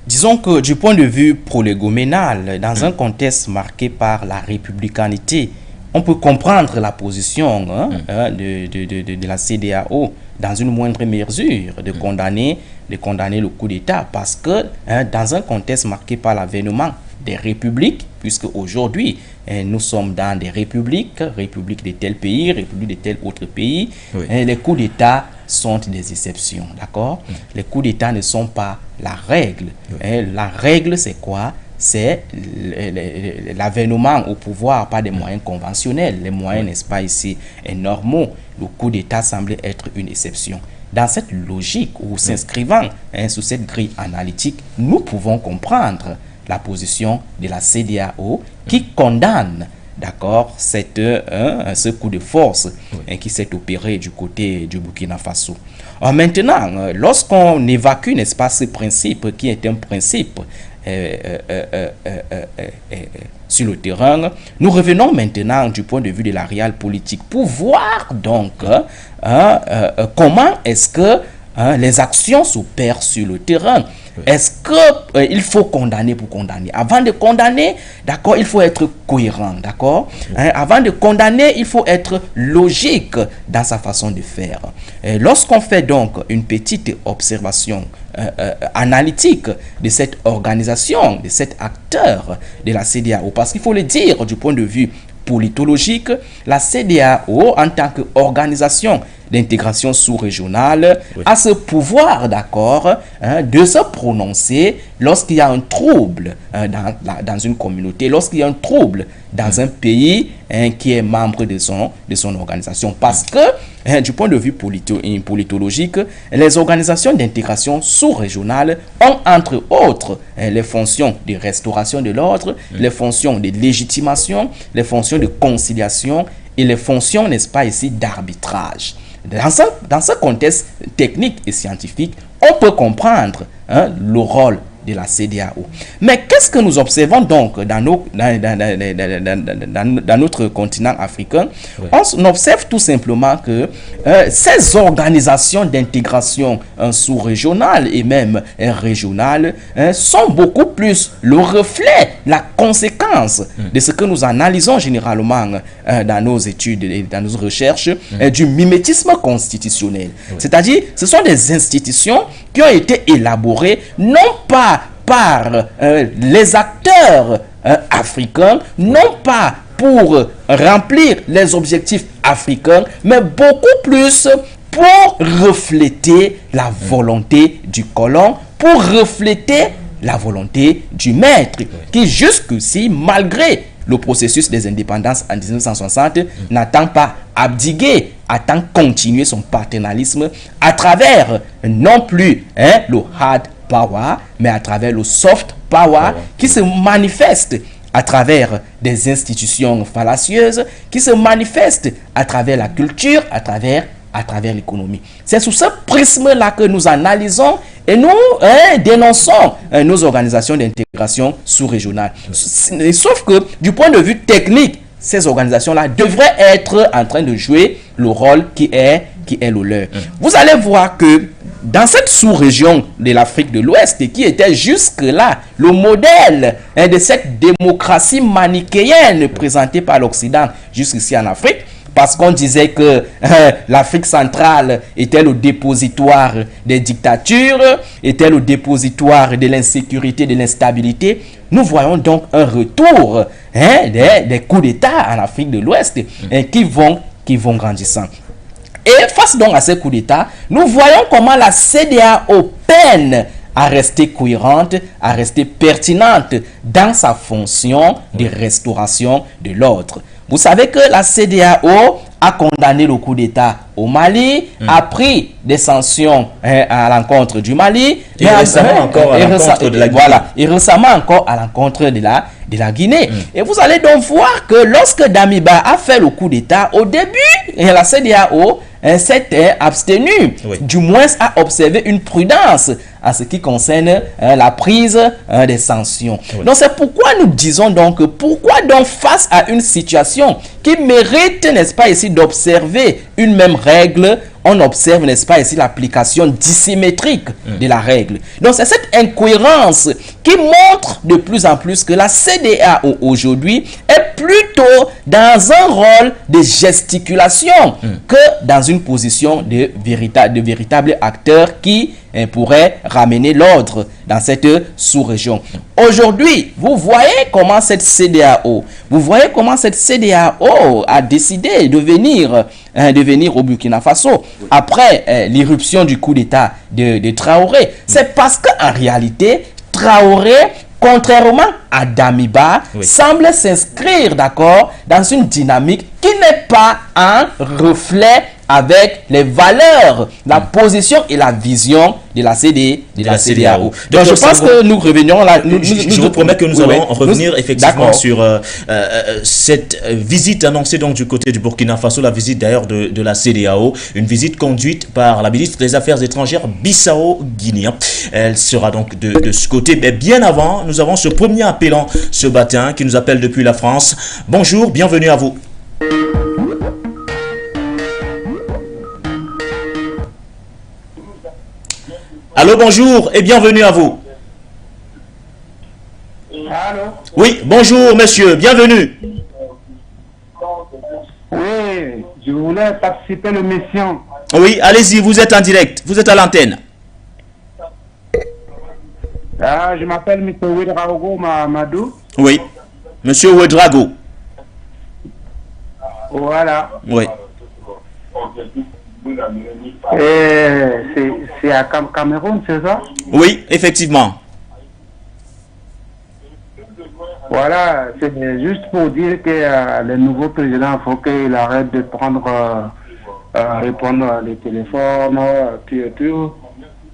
[SPEAKER 2] Disons que du point de vue prolégoménal, dans un contexte marqué par la républicanité, on peut comprendre la position de la CEDEAO dans une moindre mesure de condamner le coup d'État parce que dans un contexte marqué par l'avènement des républiques, puisque aujourd'hui nous sommes dans des républiques de tel pays, républiques de tel autre pays, les coups d'État sont des exceptions, d'accord? Les coups d'État ne sont pas la règle. La règle, c'est quoi? C'est l'avènement au pouvoir par des moyens conventionnels. Les moyens, n'est-ce pas, ici, normaux. Le coup d'État semble être une exception. Dans cette logique ou s'inscrivant sous cette grille analytique, nous pouvons comprendre la position de la CEDEAO qui condamne, d'accord, ce coup de force qui s'est opéré du côté du Burkina Faso. Alors maintenant, lorsqu'on évacue, n'est-ce pas, ce principe qui est un principe sur le terrain, nous revenons maintenant du point de vue de la réelle politique pour voir donc comment est-ce que les actions s'opèrent sur le terrain. Est-ce qu'il faut condamner pour condamner? Avant de condamner, d'accord, il faut être cohérent, d'accord? Avant de condamner, il faut être logique dans sa façon de faire. Lorsqu'on fait donc une petite observation analytique de cette organisation, de cet acteur de la CEDEAO, parce qu'il faut le dire du point de vue politologique, la CEDEAO en tant qu'organisation d'intégration sous-régionale a ce pouvoir, d'accord, de se prononcer lorsqu'il y a un trouble dans une communauté, lorsqu'il y a un trouble dans un pays qui est membre de son organisation. Parce que, du point de vue politologique, les organisations d'intégration sous-régionale ont, entre autres, les fonctions de restauration de l'ordre, les fonctions de légitimation, les fonctions de conciliation et les fonctions, n'est-ce pas ici, d'arbitrage. Dans ce contexte technique et scientifique, on peut comprendre le rôle de la CEDEAO. Mais qu'est-ce que nous observons donc dans notre continent africain? On observe tout simplement que ces organisations d'intégration sous-régionales et même régionales sont beaucoup plus le reflet, la conséquence de ce que nous analysons généralement dans nos études et dans nos recherches du mimétisme constitutionnel. C'est-à-dire, ce sont des institutions qui ont été élaborées non pas par les acteurs africains, non pas pour remplir les objectifs africains, mais beaucoup plus pour refléter la volonté du colon, pour refléter la volonté du maître, qui jusqu'ici, malgré le processus des indépendances en 1960, n'attend pas abdiguer, attend continuer son paternalisme à travers non plus le hard power, mais à travers le soft power qui se manifeste à travers des institutions fallacieuses, qui se manifeste à travers la culture, à travers l'économie. C'est sous ce prisme-là que nous analysons et nous dénonçons nos organisations d'intégration sous-régionale. Sauf que du point de vue technique, ces organisations-là devraient être en train de jouer le rôle qui est le leur. Vous allez voir que dans cette sous-région de l'Afrique de l'Ouest, qui était jusque-là le modèle de cette démocratie manichéenne présentée par l'Occident jusqu'ici en Afrique, parce qu'on disait que l'Afrique centrale était le dépositoire des dictatures, était le dépositoire de l'insécurité, de l'instabilité. Nous voyons donc un retour des coups d'État en Afrique de l'Ouest qui vont qui vont grandissant. Et face donc à ces coups d'État, nous voyons comment la CEDEAO peine à rester cohérente, à rester pertinente dans sa fonction de restauration de l'ordre. Vous savez que la CEDEAO a condamné le coup d'État au Mali, a pris des sanctions à l'encontre du Mali,
[SPEAKER 1] et récemment encore à l'encontre de la Guinée.
[SPEAKER 2] Voilà, et récemment encore à l'encontre de la Guinée. Et vous allez donc voir que lorsque Damiba a fait le coup d'État, au début, la CEDEAO s'était abstenue, du moins à observer une prudence en ce qui concerne la prise des sanctions. Donc c'est pourquoi nous disons donc, pourquoi donc face à une situation qui mérite, n'est-ce pas ici, d'observer une même règle, on observe, n'est-ce pas ici, l'application dissymétrique de la règle. Donc c'est cette incohérence qui montre de plus en plus que la CEDEAO aujourd'hui est plutôt dans un rôle de gesticulation que dans une position de véritable acteur qui pourrait ramener l'ordre dans cette sous-région. Aujourd'hui, vous voyez comment cette CEDEAO a décidé de venir au Burkina Faso après l'irruption du coup d'État de Traoré. C'est parce qu'en réalité, Traoré, contrairement à Damiba, semble s'inscrire, d'accord, dans une dynamique qui n'est pas un reflet avec les valeurs, la position et la vision de la CEDEAO. Donc je pense que nous revenons là.
[SPEAKER 1] Je vous promets que nous allons revenir effectivement sur cette visite annoncée donc du côté du Burkina Faso, la visite d'ailleurs de la CEDEAO, une visite conduite par la ministre des Affaires étrangères bissau-guinéen. Elle sera donc de ce côté. Mais bien avant, nous avons ce premier appelant ce matin qui nous appelle depuis la France. Bonjour, bienvenue à vous. Allô, bonjour et bienvenue à vous.
[SPEAKER 9] Allô?
[SPEAKER 1] Oui, bonjour monsieur, bienvenue.
[SPEAKER 9] Oui, je voulais participer à l'émission.
[SPEAKER 1] Oui, allez-y, vous êtes en direct, vous êtes à l'antenne.
[SPEAKER 9] Je m'appelle M. Ouedraogo Mamadou.
[SPEAKER 1] Oui, monsieur Ouedraogo.
[SPEAKER 9] Voilà.
[SPEAKER 1] Oui.
[SPEAKER 9] C'est à Cameroun, c'est ça?
[SPEAKER 1] Oui, effectivement.
[SPEAKER 9] Voilà, c'est juste pour dire que le nouveau président, il faut qu'il arrête de répondre les téléphones, tout,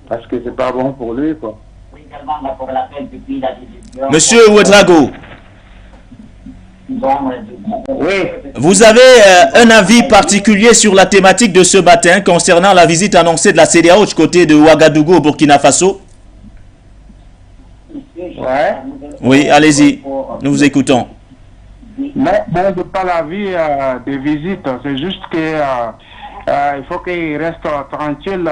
[SPEAKER 9] parce que c'est pas bon pour lui, quoi.
[SPEAKER 1] Monsieur Ouedraogo.
[SPEAKER 9] Oui.
[SPEAKER 1] Vous avez un avis particulier sur la thématique de ce matin concernant la visite annoncée de la CEDEAO du côté de Ouagadougou au Burkina Faso?
[SPEAKER 9] Ouais.
[SPEAKER 1] Oui, allez-y, nous vous écoutons.
[SPEAKER 9] Mais bon, je pas l'avis des visites, c'est juste que il faut qu'il reste tranquille,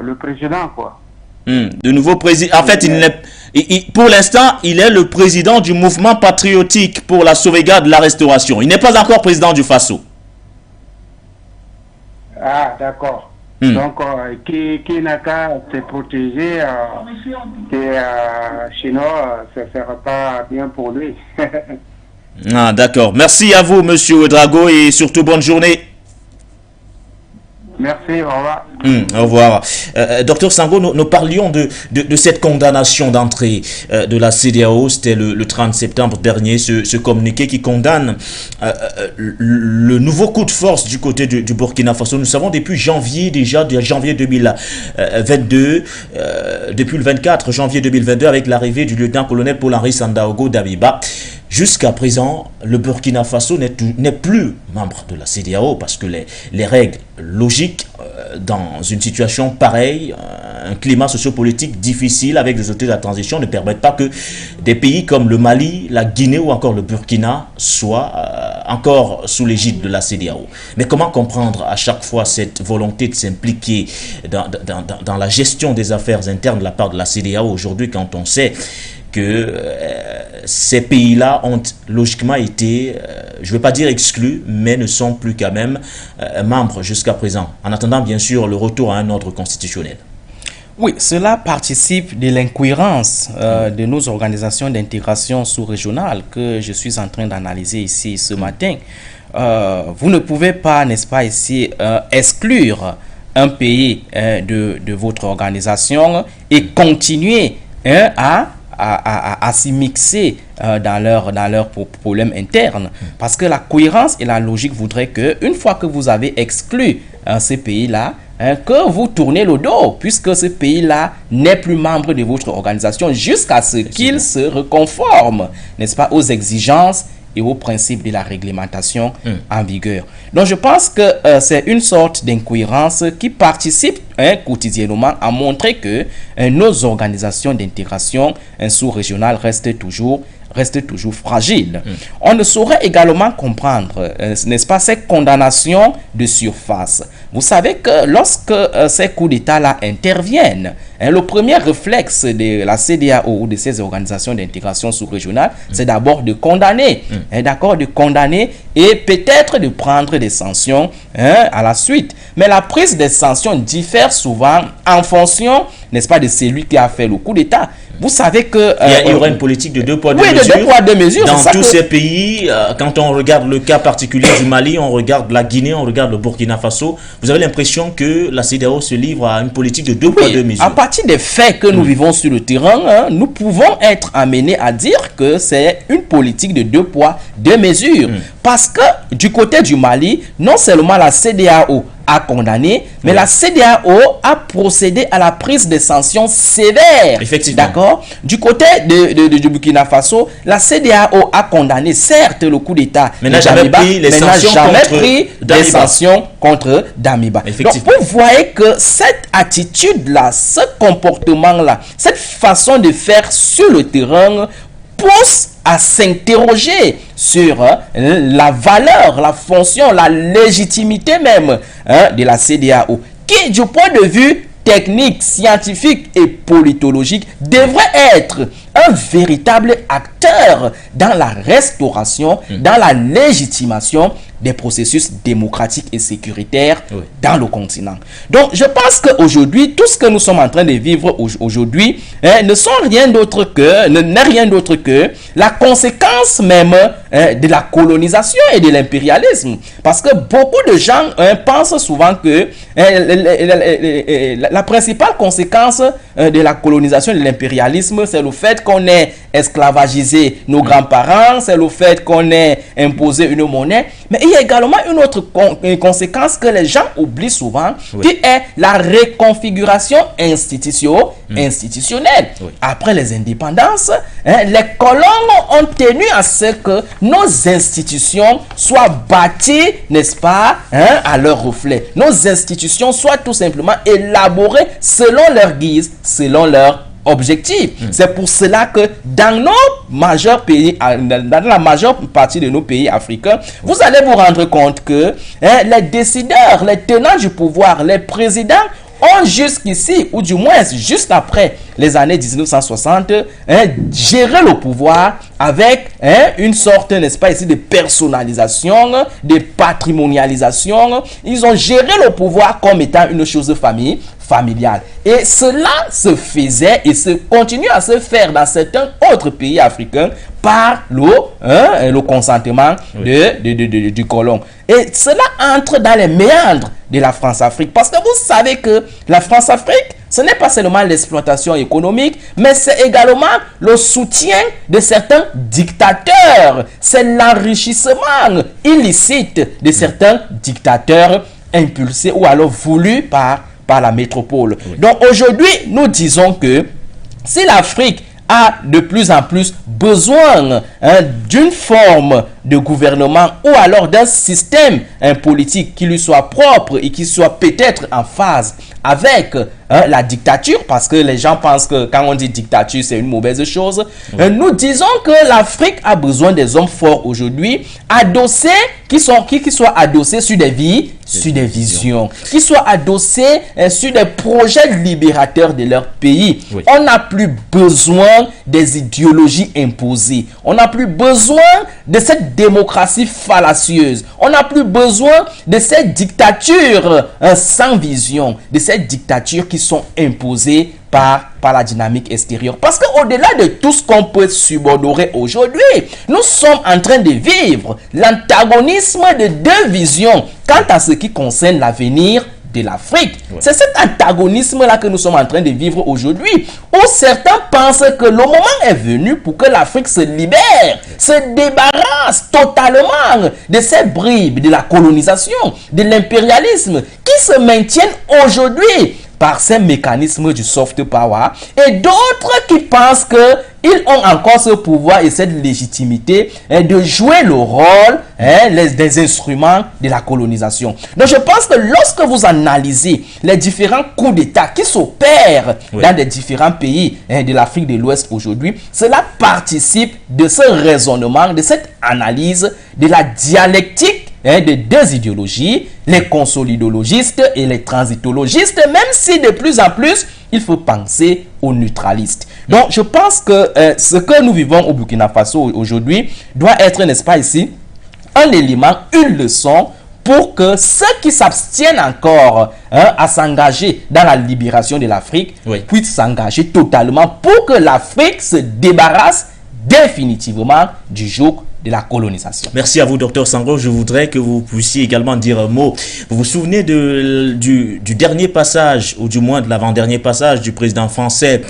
[SPEAKER 9] le président, quoi.
[SPEAKER 1] De nouveau président. En fait, pour l'instant, il est le président du mouvement patriotique pour la sauvegarde de la restauration. Il n'est pas encore président du Faso.
[SPEAKER 9] Ah, d'accord. Donc, qui n'a qu'à se protéger, sinon, ça ne sera pas bien pour lui.
[SPEAKER 1] Ah, d'accord. Merci à vous, monsieur Ouedraogo, et surtout bonne journée.
[SPEAKER 9] Merci, au revoir.
[SPEAKER 1] Au revoir. Docteur Sango, nous parlions de cette condamnation d'entrée de la CEDEAO. C'était le 30 septembre dernier, ce communiqué qui condamne le nouveau coup de force du côté du Burkina Faso. Nous savons depuis janvier 2022, depuis le 24 janvier 2022, avec l'arrivée du lieutenant-colonel Paul-Henri Sandaogo Damiba. Jusqu'à présent, le Burkina Faso n'est plus membre de la CEDEAO parce que les règles logiques dans une situation pareille, un climat sociopolitique difficile avec les autorités de la transition ne permettent pas que des pays comme le Mali, la Guinée ou encore le Burkina soient encore sous l'égide de la CEDEAO. Mais comment comprendre à chaque fois cette volonté de s'impliquer dans la gestion des affaires internes de la part de la CEDEAO aujourd'hui quand on sait que ces pays-là ont logiquement été, je ne vais pas dire exclus, mais ne sont plus quand même membres jusqu'à présent, en attendant bien sûr le retour à un ordre constitutionnel.
[SPEAKER 2] Oui, cela participe de l'incohérence de nos organisations d'intégration sous-régionale que je suis en train d'analyser ici ce matin. vous ne pouvez pas, n'est-ce pas, ici, exclure un pays de votre organisation et continuer à s'y mixer dans leurs problèmes internes. Parce que la cohérence et la logique voudraient que, une fois que vous avez exclu ces pays-là, que vous tournez le dos, puisque ce pays-là n'est plus membre de votre organisation jusqu'à ce qu'il se reconforme, n'est-ce pas, aux exigences et aux principes de la réglementation en vigueur. Donc je pense que c'est une sorte d'incohérence qui participe quotidiennement à montrer que nos organisations d'intégration sous-régionales restent toujours fragiles. On ne saurait également comprendre, n'est-ce pas, ces condamnations de surface. Vous savez que lorsque ces coups d'État-là interviennent, le premier réflexe de la CEDEAO ou de ces organisations d'intégration sous-régionale, c'est d'abord de condamner, d'accord, de condamner et peut-être de prendre des sanctions à la suite. Mais la prise des sanctions diffère souvent en fonction, n'est-ce pas, de celui qui a fait le coup d'État. Vous savez que...
[SPEAKER 1] il y aura une politique de deux poids, deux
[SPEAKER 2] mesures. Oui, de deux poids, deux mesures.
[SPEAKER 1] Dans tous ces pays, quand on regarde le cas particulier du Mali, on regarde la Guinée, on regarde le Burkina Faso, vous avez l'impression que la CEDEAO se livre à une politique de deux poids, deux mesures.
[SPEAKER 2] À partir des faits que nous vivons sur le terrain, nous pouvons être amenés à dire que c'est une politique de deux poids, deux mesures. Parce que du côté du Mali, non seulement la CEDEAO a condamné, mais la CEDEAO a procédé à la prise de sanctions sévères.
[SPEAKER 1] Effectivement.
[SPEAKER 2] D'accord. Du côté du Burkina Faso, la CEDEAO a condamné, certes, le coup d'État,
[SPEAKER 1] mais n'a jamais pris
[SPEAKER 2] des sanctions contre Damiba. Donc, vous voyez que cette attitude-là, ce comportement-là, cette façon de faire sur le terrain pousse à s'interroger sur la valeur, la fonction, la légitimité même de la CEDEAO, qui, du point de vue technique, scientifique et politologique, devrait être un véritable acteur dans la restauration, dans la légitimation des processus démocratiques et sécuritaires dans le continent. Donc, je pense qu'aujourd'hui, tout ce que nous sommes en train de vivre aujourd'hui n'est rien d'autre que la conséquence même de la colonisation et de l'impérialisme. Parce que beaucoup de gens pensent souvent que la principale conséquence de la colonisation et de l'impérialisme, c'est le fait qu'on ait esclavagisé nos grands-parents, c'est le fait qu'on ait imposé une monnaie. Mais il y a également une autre conséquence que les gens oublient souvent, qui est la reconfiguration institutionnelle. Après les indépendances, les colons ont tenu à ce que nos institutions soient bâties, n'est-ce pas, à leur reflet. Nos institutions soient tout simplement élaborées selon leur guise, selon leur objectif. C'est pour cela que dans nos majeurs pays, dans la majeure partie de nos pays africains, vous allez vous rendre compte que les décideurs, les tenants du pouvoir, les présidents ont jusqu'ici, ou du moins juste après les années 1960, géré le pouvoir avec une sorte, n'est-ce pas ici, de personnalisation, de patrimonialisation. Ils ont géré le pouvoir comme étant une chose familiale. Et cela se faisait et se continue à se faire dans certains autres pays africains par le consentement du colon. Et cela entre dans les méandres de la France-Afrique. Parce que vous savez que la France-Afrique, ce n'est pas seulement l'exploitation économique, mais c'est également le soutien de certains dictateurs. C'est l'enrichissement illicite de certains dictateurs impulsés ou alors voulus par la métropole. Donc aujourd'hui, nous disons que si l'Afrique a de plus en plus besoin d'une forme de gouvernement ou alors d'un système politique qui lui soit propre et qui soit peut-être en phase avec la dictature, parce que les gens pensent que quand on dit dictature, c'est une mauvaise chose. Nous disons que l'Afrique a besoin des hommes forts aujourd'hui, adossés, qui soient adossés sur des visions, qui soient adossés sur des projets libérateurs de leur pays. On n'a plus besoin des idéologies imposées. On n'a plus besoin de cette cette démocratie fallacieuse. On n'a plus besoin de cette dictature sans vision, de cette dictature qui sont imposées par la dynamique extérieure. Parce qu'au-delà de tout ce qu'on peut subodorer aujourd'hui, nous sommes en train de vivre l'antagonisme de deux visions quant à ce qui concerne l'avenir de l'Afrique. Ouais. C'est cet antagonisme-là que nous sommes en train de vivre aujourd'hui, où certains pensent que le moment est venu pour que l'Afrique se libère, se débarrasse totalement de ces bribes de la colonisation, de l'impérialisme, qui se maintiennent aujourd'hui par ces mécanismes du soft power, et d'autres qui pensent qu'ils ont encore ce pouvoir et cette légitimité de jouer le rôle des instruments de la colonisation. Donc je pense que lorsque vous analysez les différents coups d'État qui s'opèrent dans les différents pays de l'Afrique de l'Ouest aujourd'hui, cela participe de ce raisonnement, de cette analyse de la dialectique de deux idéologies, les consolidologistes et les transitologistes, même si de plus en plus, il faut penser aux neutralistes. Donc, je pense que ce que nous vivons au Burkina Faso aujourd'hui doit être, n'est-ce pas ici, un élément, une leçon pour que ceux qui s'abstiennent encore à s'engager dans la libération de l'Afrique puissent s'engager totalement pour que l'Afrique se débarrasse définitivement du joug de la colonisation.
[SPEAKER 1] Merci à vous, Dr Sangro. Je voudrais que vous puissiez également dire un mot. Vous vous souvenez du dernier passage, ou du moins de l'avant-dernier passage du président français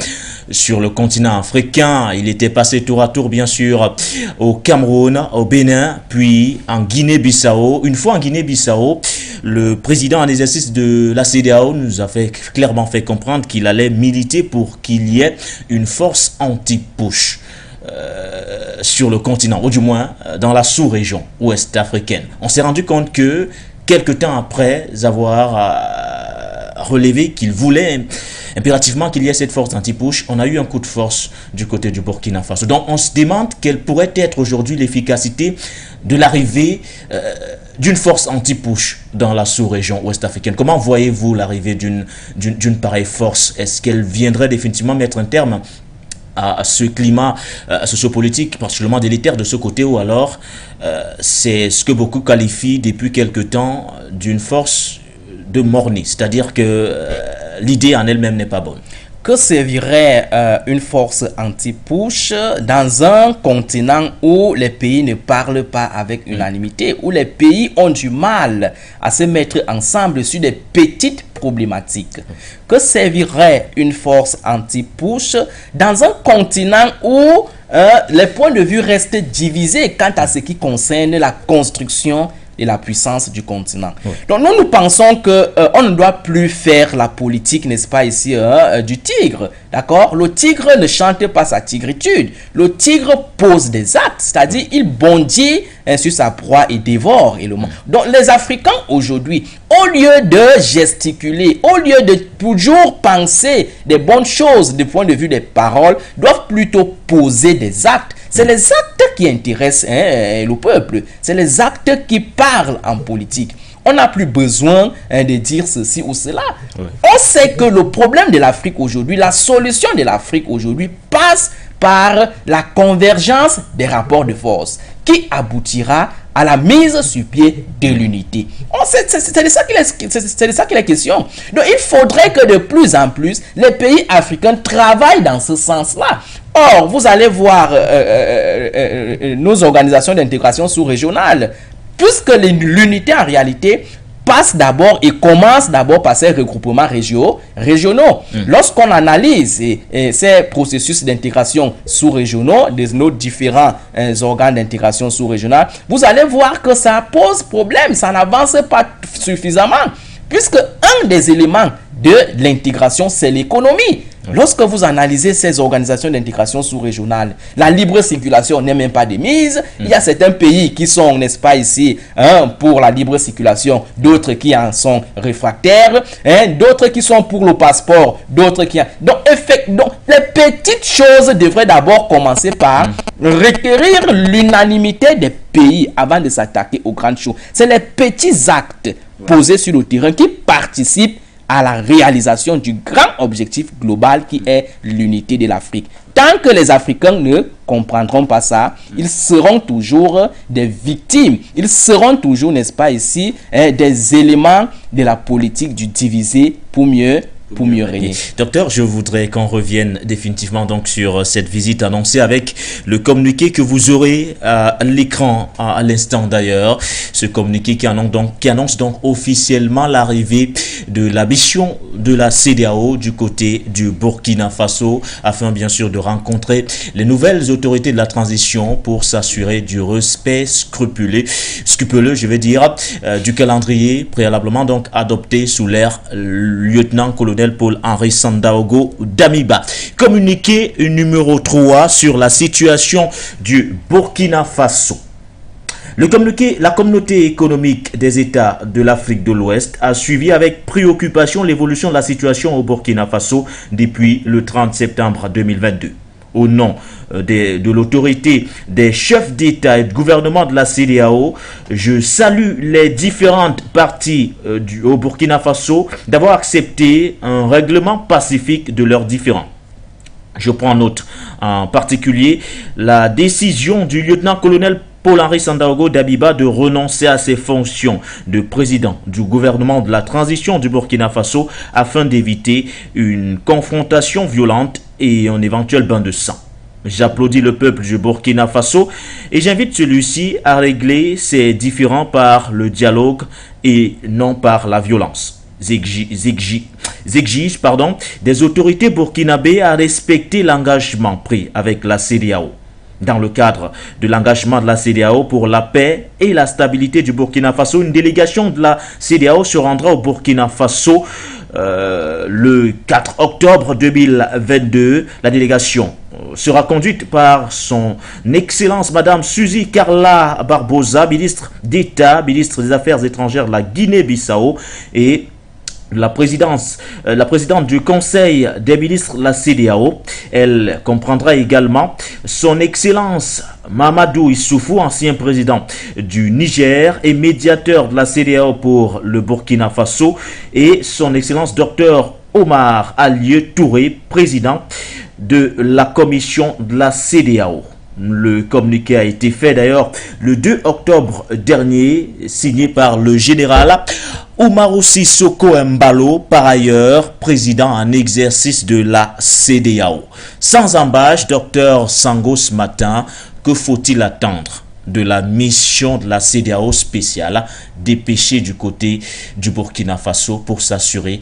[SPEAKER 1] sur le continent africain. Il était passé tour à tour, bien sûr, au Cameroun, au Bénin, puis en Guinée-Bissau. Une fois en Guinée-Bissau, le président en exercice de la CEDEAO nous a clairement fait comprendre qu'il allait militer pour qu'il y ait une force anti-push sur le continent, ou du moins dans la sous-région ouest africaine. On s'est rendu compte que, quelque temps après avoir relevé qu'il voulait impérativement qu'il y ait cette force anti-push, on a eu un coup de force du côté du Burkina Faso. Donc on se demande quelle pourrait être aujourd'hui l'efficacité de l'arrivée d'une force anti-push dans la sous-région ouest africaine. Comment voyez-vous l'arrivée d'une pareille force? Est-ce qu'elle viendrait définitivement mettre un terme à ce climat sociopolitique particulièrement délétère de ce côté, ou alors c'est ce que beaucoup qualifient depuis quelque temps d'une force de mornie, c'est-à-dire que l'idée en elle-même n'est pas bonne?
[SPEAKER 2] Que servirait une force anti-push dans un continent où les pays ne parlent pas avec unanimité, où les pays ont du mal à se mettre ensemble sur des petites problématiques? Que servirait une force anti-push dans un continent où les points de vue restent divisés quant à ce qui concerne la construction et la puissance du continent? Donc nous pensons que on ne doit plus faire la politique, n'est-ce pas ici, du tigre, d'accord? Le tigre ne chante pas sa tigritude. Le tigre pose des actes, c'est-à-dire il bondit sur sa proie et dévore également. Donc les Africains aujourd'hui, au lieu de gesticuler, au lieu de toujours penser des bonnes choses du point de vue des paroles, doivent plutôt poser des actes. C'est les actes qui intéressent le peuple. C'est les actes qui parlent en politique. On n'a plus besoin de dire ceci ou cela. On sait que le problème de l'Afrique aujourd'hui, la solution de l'Afrique aujourd'hui passe par la convergence des rapports de force qui aboutira à la mise sur pied de l'unité. C'est de ça qu'il est question. Donc il faudrait que de plus en plus les pays africains travaillent dans ce sens-là. Or, vous allez voir nos organisations d'intégration sous-régionale, puisque l'unité en réalité passe d'abord et commence d'abord par ces regroupements régionaux. Lorsqu'on analyse ces processus d'intégration sous-régionaux de nos différents organes d'intégration sous-régionale, vous allez voir que ça pose problème, ça n'avance pas suffisamment, puisque un des éléments de l'intégration, c'est l'économie. Lorsque vous analysez ces organisations d'intégration sous-régionale, la libre circulation n'est même pas de mise. Il y a certains pays qui sont, n'est-ce pas ici, pour la libre circulation, d'autres qui en sont réfractaires, d'autres qui sont pour le passeport, d'autres qui... Donc, les petites choses devraient d'abord commencer par requérir l'unanimité des pays avant de s'attaquer aux grandes choses. C'est les petits actes posés sur le terrain qui participent à la réalisation du grand objectif global qui est l'unité de l'Afrique. Tant que les Africains ne comprendront pas ça, ils seront toujours des victimes. Ils seront toujours, n'est-ce pas ici, des éléments de la politique du diviser pour mieux régner.
[SPEAKER 1] Docteur, je voudrais qu'on revienne définitivement donc sur cette visite annoncée avec le communiqué que vous aurez à l'écran à l'instant d'ailleurs. Ce communiqué qui annonce donc officiellement l'arrivée de la mission de la CEDEAO du côté du Burkina Faso afin bien sûr de rencontrer les nouvelles autorités de la transition pour s'assurer du respect scrupuleux, je vais dire, du calendrier préalablement donc adopté sous l'ère lieutenant-colonel Paul-Henri Sandaogo Damiba. Communiqué numéro 3 sur la situation du Burkina Faso. La communauté économique des États de l'Afrique de l'Ouest a suivi avec préoccupation l'évolution de la situation au Burkina Faso depuis le 30 septembre 2022. Au nom de l'autorité des chefs d'État et de gouvernement de la CEDEAO, je salue les différentes parties au Burkina Faso d'avoir accepté un règlement pacifique de leurs différends. Je prends note en particulier la décision du lieutenant-colonel Paul-Henri Sandaogo Damiba de renoncer à ses fonctions de président du gouvernement de la transition du Burkina Faso afin d'éviter une confrontation violente et un éventuel bain de sang. J'applaudis le peuple du Burkina Faso et j'invite celui-ci à régler ses différends par le dialogue et non par la violence. J'exige des autorités burkinabées à respecter l'engagement pris avec la CEDEAO. Dans le cadre de l'engagement de la CEDEAO pour la paix et la stabilité du Burkina Faso, une délégation de la CEDEAO se rendra au Burkina Faso le 4 octobre 2022. La délégation sera conduite par son Excellence Madame Suzy Carla Barbosa, ministre d'État, ministre des Affaires étrangères de la Guinée-Bissau, et la présidente du Conseil des ministres de la CEDEAO. Elle comprendra également son Excellence Mamadou Issoufou, ancien président du Niger et médiateur de la CEDEAO pour le Burkina Faso, et son Excellence Dr Omar Alieu Touré, président de la commission de la CEDEAO. Le communiqué a été fait d'ailleurs le 2 octobre dernier, signé par le général Umaru Sissoko Embalo, par ailleurs président en exercice de la CEDEAO. Sans embâche, docteur Sango, ce matin, que faut-il attendre de la mission de la CEDEAO spéciale dépêchée du côté du Burkina Faso pour s'assurer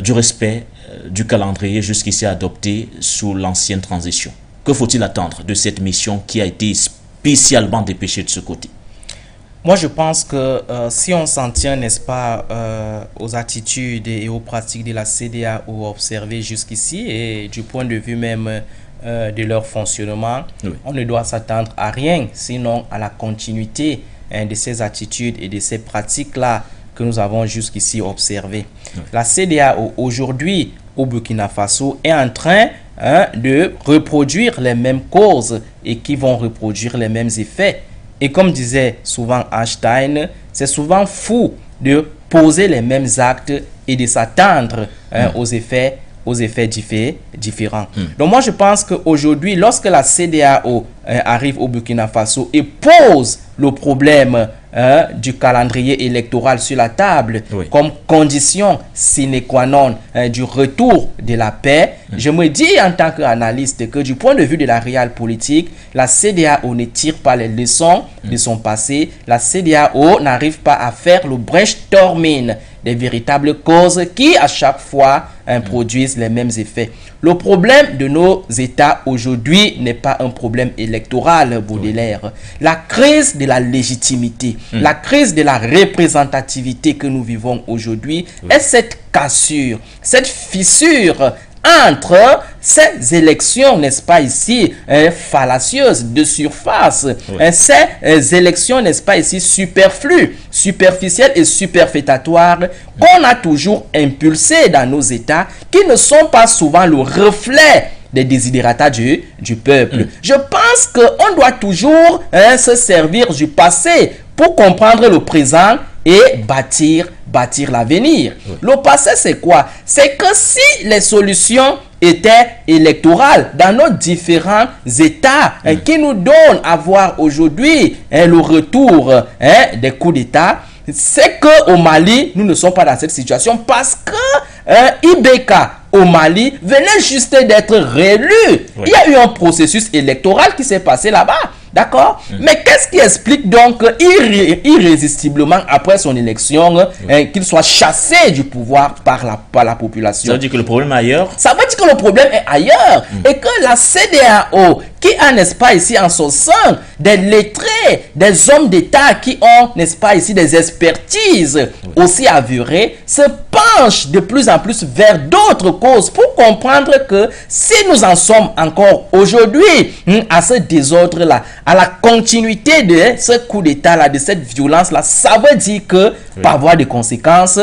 [SPEAKER 1] du respect du calendrier jusqu'ici adopté sous l'ancienne transition? Que faut-il attendre de cette mission qui a été spécialement dépêchée de ce côté?
[SPEAKER 2] Moi, je pense que si on s'en tient, n'est-ce pas, aux attitudes et aux pratiques de la CEDEAO observées jusqu'ici et du point de vue même de leur fonctionnement, oui, on ne doit s'attendre à rien, sinon à la continuité de ces attitudes et de ces pratiques-là que nous avons jusqu'ici observées. Oui. La CEDEAO, aujourd'hui, au Burkina Faso, est en train de reproduire les mêmes causes et qui vont reproduire les mêmes effets. Et comme disait souvent Einstein, c'est souvent fou de poser les mêmes actes et de s'attendre aux effets différents. Donc moi je pense qu'aujourd'hui, lorsque la CEDEAO arrive au Burkina Faso et pose le problème du calendrier électoral sur la table, oui, comme condition sine qua non du retour de la paix, je me dis en tant qu'analyste que du point de vue de la réelle politique, la CEDEAO ne tire pas les leçons de son passé. La CEDEAO n'arrive pas à faire le brainstorming des véritables causes qui à chaque fois produisent les mêmes effets. Le problème de nos États aujourd'hui n'est pas un problème électoral, Baudelaire. Oui. La crise de la légitimité, la crise de la représentativité que nous vivons aujourd'hui, oui, est cette cassure, cette fissure entre ces élections, n'est-ce pas ici, fallacieuses, de surface, oui, ces élections, n'est-ce pas ici, superflues, superficielles et superfétatoires, qu'on a toujours impulsées dans nos États, qui ne sont pas souvent le reflet des desiderata du peuple. Je pense qu'on doit toujours se servir du passé pour comprendre le présent et bâtir bâtir l'avenir. Le passé, c'est quoi? C'est que si les solutions étaient électorales dans nos différents États qui nous donnent à voir aujourd'hui le retour des coups d'État, c'est qu'au Mali, nous ne sommes pas dans cette situation parce que Ibeka au Mali venait juste d'être réélu. Il y a eu un processus électoral qui s'est passé là-bas. D'accord? Mais qu'est-ce qui explique donc irrésistiblement après son élection qu'il soit chassé du pouvoir par la population?
[SPEAKER 1] Ça veut dire que le problème est ailleurs?
[SPEAKER 2] Ça veut dire que le problème est ailleurs et que la CEDEAO, qui a, n'est-ce pas, ici en son sein, des lettrés, des hommes d'État qui ont, n'est-ce pas, ici des expertises aussi avérées, se penche de plus en plus vers d'autres causes pour comprendre que si nous en sommes encore aujourd'hui à ce désordre-là, à la continuité de ce coup d'État-là, de cette violence-là, ça veut dire que, par voie de conséquences,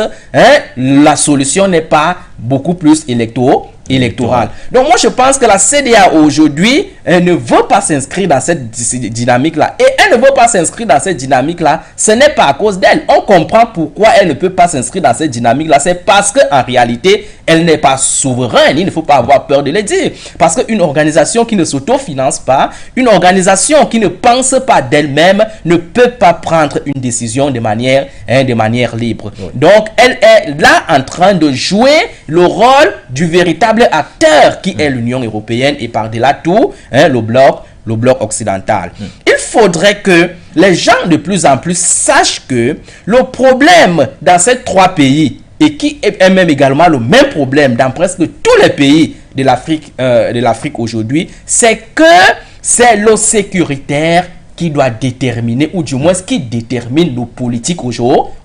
[SPEAKER 2] la solution n'est pas beaucoup plus électorale. Donc moi je pense que la CEDEAO aujourd'hui ne veut pas s'inscrire dans cette dynamique-là. Et elle ne veut pas s'inscrire dans cette dynamique-là, ce n'est pas à cause d'elle. On comprend pourquoi elle ne peut pas s'inscrire dans cette dynamique-là. C'est parce qu'en réalité, elle n'est pas souveraine. Il ne faut pas avoir peur de le dire. Parce qu'une organisation qui ne s'autofinance pas, une organisation qui ne pense pas d'elle-même, ne peut pas prendre une décision de manière libre. Donc elle est là en train de jouer le rôle du véritable acteur qui est l'Union européenne et par-delà tout, le bloc occidental. Il faudrait que les gens de plus en plus sachent que le problème dans ces trois pays, et qui est même également le même problème dans presque tous les pays de l'Afrique aujourd'hui, c'est que c'est le sécuritaire qui doit déterminer, ou du moins qui détermine nos politiques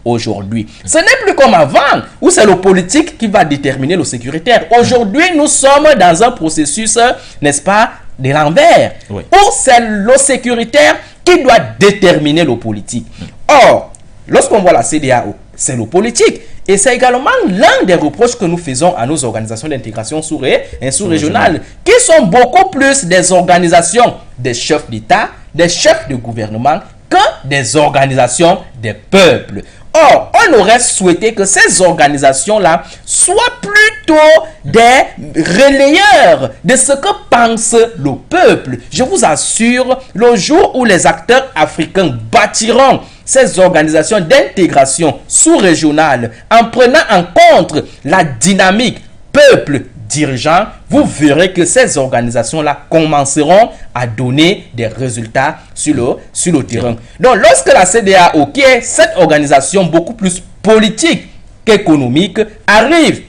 [SPEAKER 2] aujourd'hui. Ce n'est plus comme avant, où c'est le politique qui va déterminer le sécuritaire. Aujourd'hui, nous sommes dans un processus, n'est-ce pas, de l'envers, où c'est le sécuritaire qui doit déterminer le politique. Or, lorsqu'on voit la CEDEAO, c'est le politique. Et c'est également l'un des reproches que nous faisons à nos organisations d'intégration sous-régionales, qui sont beaucoup plus des organisations des chefs d'État, des chefs de gouvernement, que des organisations des peuples. Or, on aurait souhaité que ces organisations-là soient plutôt des relayeurs de ce que pense le peuple. Je vous assure, le jour où les acteurs africains bâtiront ces organisations d'intégration sous-régionale en prenant en compte la dynamique peuple dirigeant, vous verrez que ces organisations-là commenceront à donner des résultats sur le terrain. Donc, lorsque la CEDEAO, qui est cette organisation beaucoup plus politique qu'économique, arrive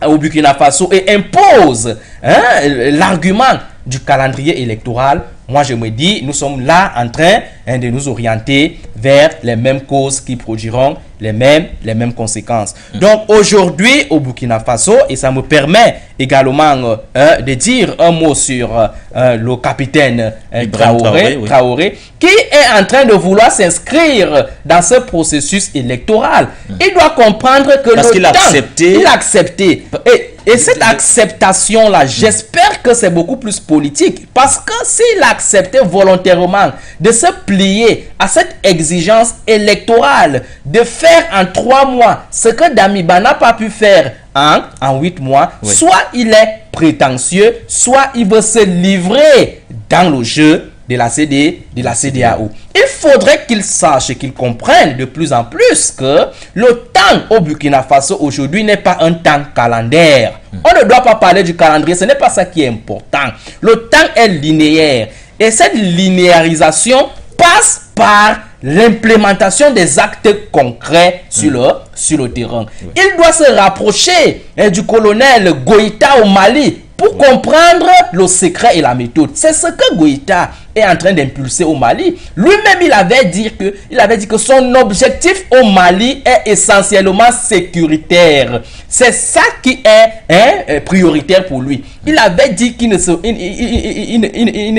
[SPEAKER 2] au Burkina Faso et impose l'argument du calendrier électoral, moi je me dis, nous sommes là en train de nous orienter vers les mêmes causes qui produiront les mêmes conséquences. Donc aujourd'hui au Burkina Faso, et ça me permet également de dire un mot sur le capitaine Traoré, qui est en train de vouloir s'inscrire dans ce processus électoral. Il doit comprendre que
[SPEAKER 1] il a accepté.
[SPEAKER 2] Et cette acceptation-là, j'espère que c'est beaucoup plus politique. Parce que s'il a accepté volontairement de se plier à cette exigence électorale, de faire en 3 mois ce que Damiba n'a pas pu faire en 8 mois, soit il est prétentieux, soit il veut se livrer dans le jeu de la CEDEAO. Il faudrait qu'il sache et qu'il comprenne de plus en plus que le temps au Burkina Faso aujourd'hui n'est pas un temps calendaire. On ne doit pas parler du calendrier, ce n'est pas ça qui est important. Le temps est linéaire et cette linéarisation passe par l'implémentation des actes concrets sur le terrain. Il doit se rapprocher du colonel Goïta au Mali pour comprendre le secret et la méthode. C'est ce que Goïta est en train d'impulser au Mali. Lui-même, il avait dit que son objectif au Mali est essentiellement sécuritaire. C'est ça qui est prioritaire pour lui. Il avait dit qu'il ne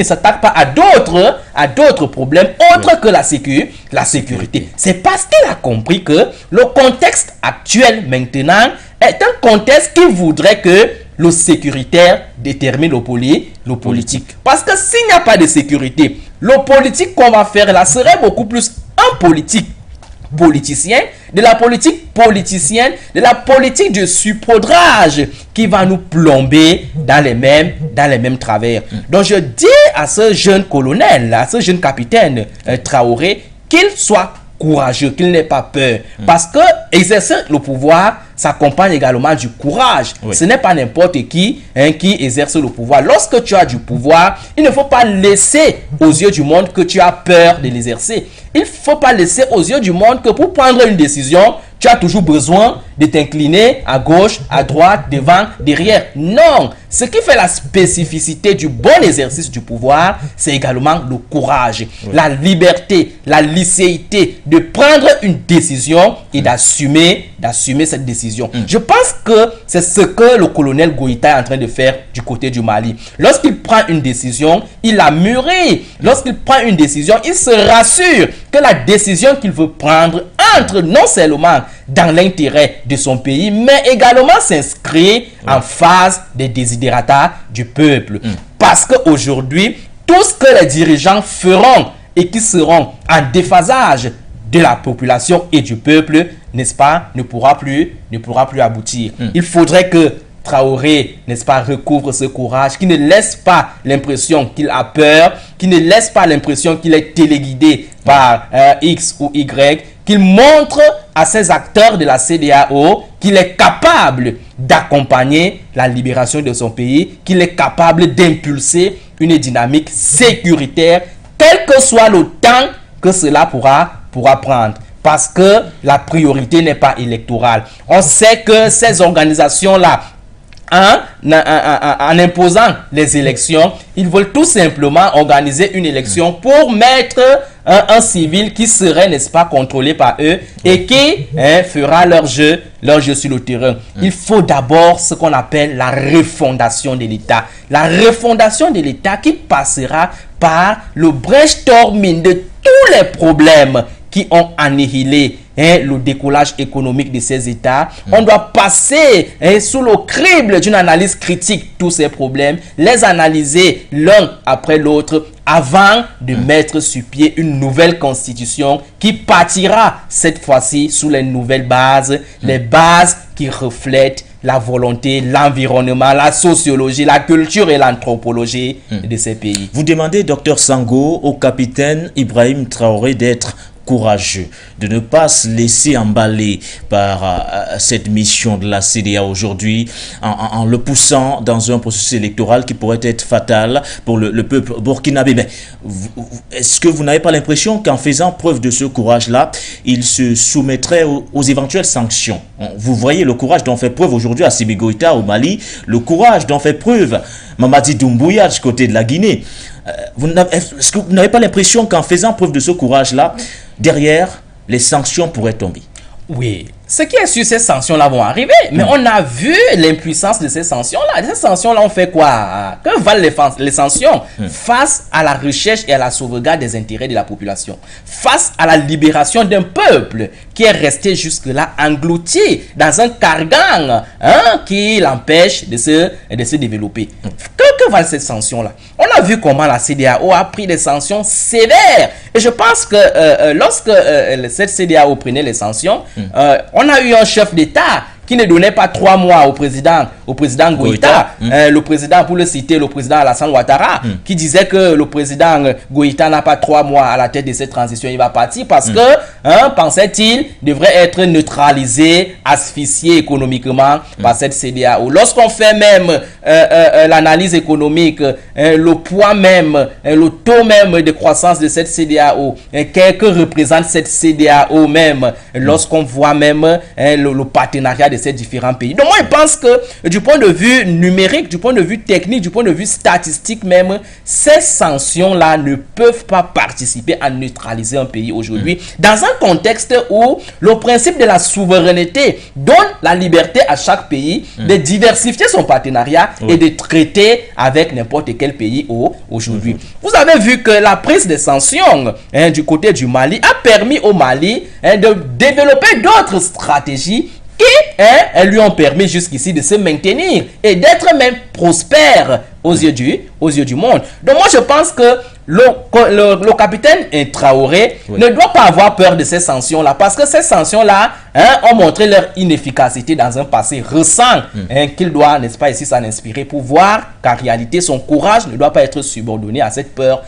[SPEAKER 2] s'attaque pas à d'autres problèmes autres que la sécurité. C'est parce qu'il a compris que le contexte actuel maintenant est un contexte qui voudrait que le sécuritaire détermine le politique. Parce que s'il n'y a pas de sécurité, le politique qu'on va faire là serait beaucoup plus un politique politicienne, de la politique politicienne, de la politique de saupoudrage qui va nous plomber dans les mêmes travers. Donc je dis à ce jeune colonel, à ce jeune capitaine Traoré, qu'il soit courageux, qu'il n'ait pas peur. Parce que exercer le pouvoir s'accompagne également du courage. Oui. Ce n'est pas n'importe qui qui exerce le pouvoir. Lorsque tu as du pouvoir, il ne faut pas laisser aux yeux du monde que tu as peur de l'exercer. Il ne faut pas laisser aux yeux du monde que pour prendre une décision, tu as toujours besoin de t'incliner à gauche, à droite, devant, derrière. Non, ce qui fait la spécificité du bon exercice du pouvoir, c'est également le courage, la liberté, la licéité de prendre une décision et d'assumer cette décision. Je pense que c'est ce que le colonel Goïta est en train de faire du côté du Mali. Lorsqu'il prend une décision, il a mûri. Lorsqu'il prend une décision, il se rassure que la décision qu'il veut prendre entre non seulement dans l'intérêt de son pays, mais également s'inscrit en phase des desiderata du peuple. Parce qu'aujourd'hui, tout ce que les dirigeants feront et qui seront en déphasage de la population et du peuple, n'est-ce pas, ne pourra plus aboutir. Il faudrait que Traoré, n'est-ce pas, recouvre ce courage, qui ne laisse pas l'impression qu'il a peur, qui ne laisse pas l'impression qu'il est téléguidé par X ou Y, qu'il montre à ses acteurs de la CEDEAO qu'il est capable d'accompagner la libération de son pays, qu'il est capable d'impulser une dynamique sécuritaire, quel que soit le temps que cela pourra prendre. Parce que la priorité n'est pas électorale. On sait que ces organisations-là, en imposant les élections, ils veulent tout simplement organiser une élection pour mettre un civil qui serait, n'est-ce pas, contrôlé par eux et qui fera leur jeu sur le terrain. Il faut d'abord ce qu'on appelle la refondation de l'État. La refondation de l'État qui passera par le brainstorming de tous les problèmes qui ont annihilé le décollage économique de ces États. On doit passer sous le crible d'une analyse critique tous ces problèmes, les analyser l'un après l'autre avant de mettre sur pied une nouvelle constitution qui partira cette fois-ci sous les nouvelles bases, les bases qui reflètent la volonté, l'environnement, la sociologie, la culture et l'anthropologie de ces pays.
[SPEAKER 1] Vous demandez, Dr Sango, au capitaine Ibrahim Traoré d'être courageux, de ne pas se laisser emballer par cette mission de la CEDEAO aujourd'hui en le poussant dans un processus électoral qui pourrait être fatal pour le peuple burkinabé. Mais est-ce que vous n'avez pas l'impression qu'en faisant preuve de ce courage-là, il se soumettrait aux éventuelles sanctions? Vous voyez le courage dont fait preuve aujourd'hui Assimi Goïta au Mali, le courage dont fait preuve Mamadi Doumbouya du côté de la Guinée. Est-ce que vous n'avez pas l'impression qu'en faisant preuve de ce courage-là, derrière, les sanctions pourraient tomber?
[SPEAKER 2] Oui, ce qui est sûr, ces sanctions-là vont arriver. Mais on a vu l'impuissance de ces sanctions-là. Ces sanctions-là, on fait quoi? Que valent les sanctions face à la recherche et à la sauvegarde des intérêts de la population? Face à la libération d'un peuple qui est resté jusque-là englouti dans un carcan qui l'empêche de se développer. Que valent ces sanctions-là? On a vu comment la CEDEAO a pris des sanctions sévères. Et je pense que lorsque cette CEDEAO prenait les sanctions, on a eu un chef d'État qui ne donnait pas 3 mois au président Goïta, le président, pour le citer, le président Alassane Ouattara, qui disait que le président Goïta n'a pas 3 mois à la tête de cette transition, il va partir parce que, pensait-il, devrait être neutralisé, asphyxié économiquement par cette CEDEAO. Lorsqu'on fait même l'analyse économique, le poids même, le taux même de croissance de cette CEDEAO, qu'est-ce que représente cette CEDEAO même, lorsqu'on voit même le partenariat de ces différents pays. Donc moi je pense que du point de vue numérique, du point de vue technique, du point de vue statistique même, ces sanctions-là ne peuvent pas participer à neutraliser un pays aujourd'hui dans un contexte où le principe de la souveraineté donne la liberté à chaque pays de diversifier son partenariat et de traiter avec n'importe quel pays aujourd'hui. Vous avez vu que la prise des sanctions du côté du Mali a permis au Mali de développer d'autres stratégies qui lui ont permis jusqu'ici de se maintenir et d'être même prospères aux yeux du monde. Donc moi je pense que le capitaine Traoré ne doit pas avoir peur de ces sanctions-là, parce que ces sanctions-là ont montré leur inefficacité dans un passé récent, qu'il doit, n'est-ce pas, ici s'en inspirer pour voir qu'en réalité, son courage ne doit pas être subordonné à cette peur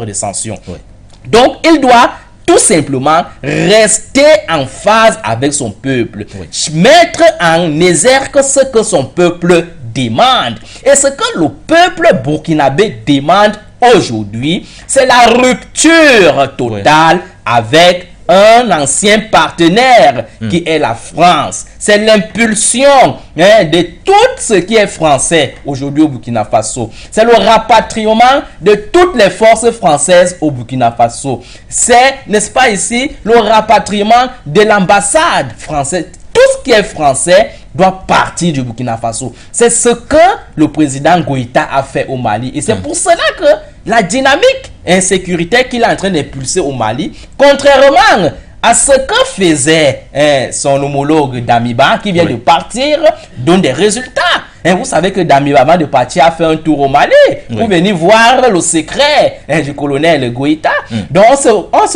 [SPEAKER 2] de sanctions. Oui. Donc, il doit tout simplement rester en phase avec son peuple, mettre en exergue ce que son peuple demande. Et ce que le peuple burkinabé demande aujourd'hui, c'est la rupture totale avec un ancien partenaire qui est la France. C'est l'impulsion de tout ce qui est français aujourd'hui au Burkina Faso. C'est le rapatriement de toutes les forces françaises au Burkina Faso. C'est, n'est-ce pas ici, le rapatriement de l'ambassade française. Tout ce qui est français doit partir du Burkina Faso. C'est ce que le président Goïta a fait au Mali. Et c'est pour cela que la dynamique insécuritaire qu'il est en train d'impulser au Mali, contrairement à ce que faisait son homologue Damiba, qui vient de partir, donne des résultats. Vous savez que Damiba, avant de partir, a fait un tour au Mali pour venir voir le secret du colonel Goïta. Donc on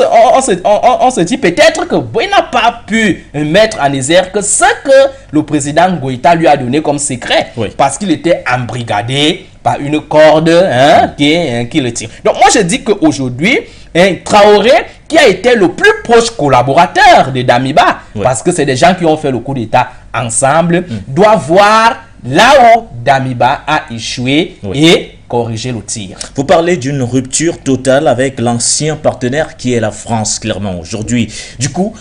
[SPEAKER 2] se dit peut-être que Boy n'a pas pu mettre en exergue ce que le président Goïta lui a donné comme secret, parce qu'il était embrigadé par une corde qui le tire. Donc moi je dis qu'aujourd'hui, Traoré, qui a été le plus proche collaborateur de Damiba, parce que c'est des gens qui ont fait le coup d'État ensemble, doit voir là où Damiba a échoué et corriger le tir.
[SPEAKER 1] Vous parlez d'une rupture totale avec l'ancien partenaire qui est la France, clairement, aujourd'hui. Du coup,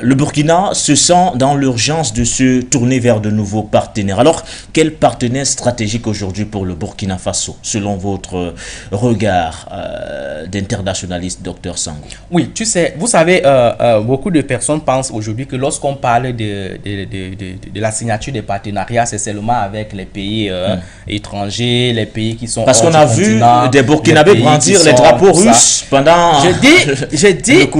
[SPEAKER 1] le Burkina se sent dans l'urgence de se tourner vers de nouveaux partenaires. Alors, quel partenaire stratégique aujourd'hui pour le Burkina Faso, selon votre regard d'internationaliste, Dr Sango?
[SPEAKER 2] Oui, tu sais, vous savez, beaucoup de personnes pensent aujourd'hui que lorsqu'on parle de la signature des partenariats, c'est seulement avec les pays étrangers, les pays qui sont
[SPEAKER 1] parce qu'on a vu des Burkinabés brandir les drapeaux russes pendant
[SPEAKER 2] je dis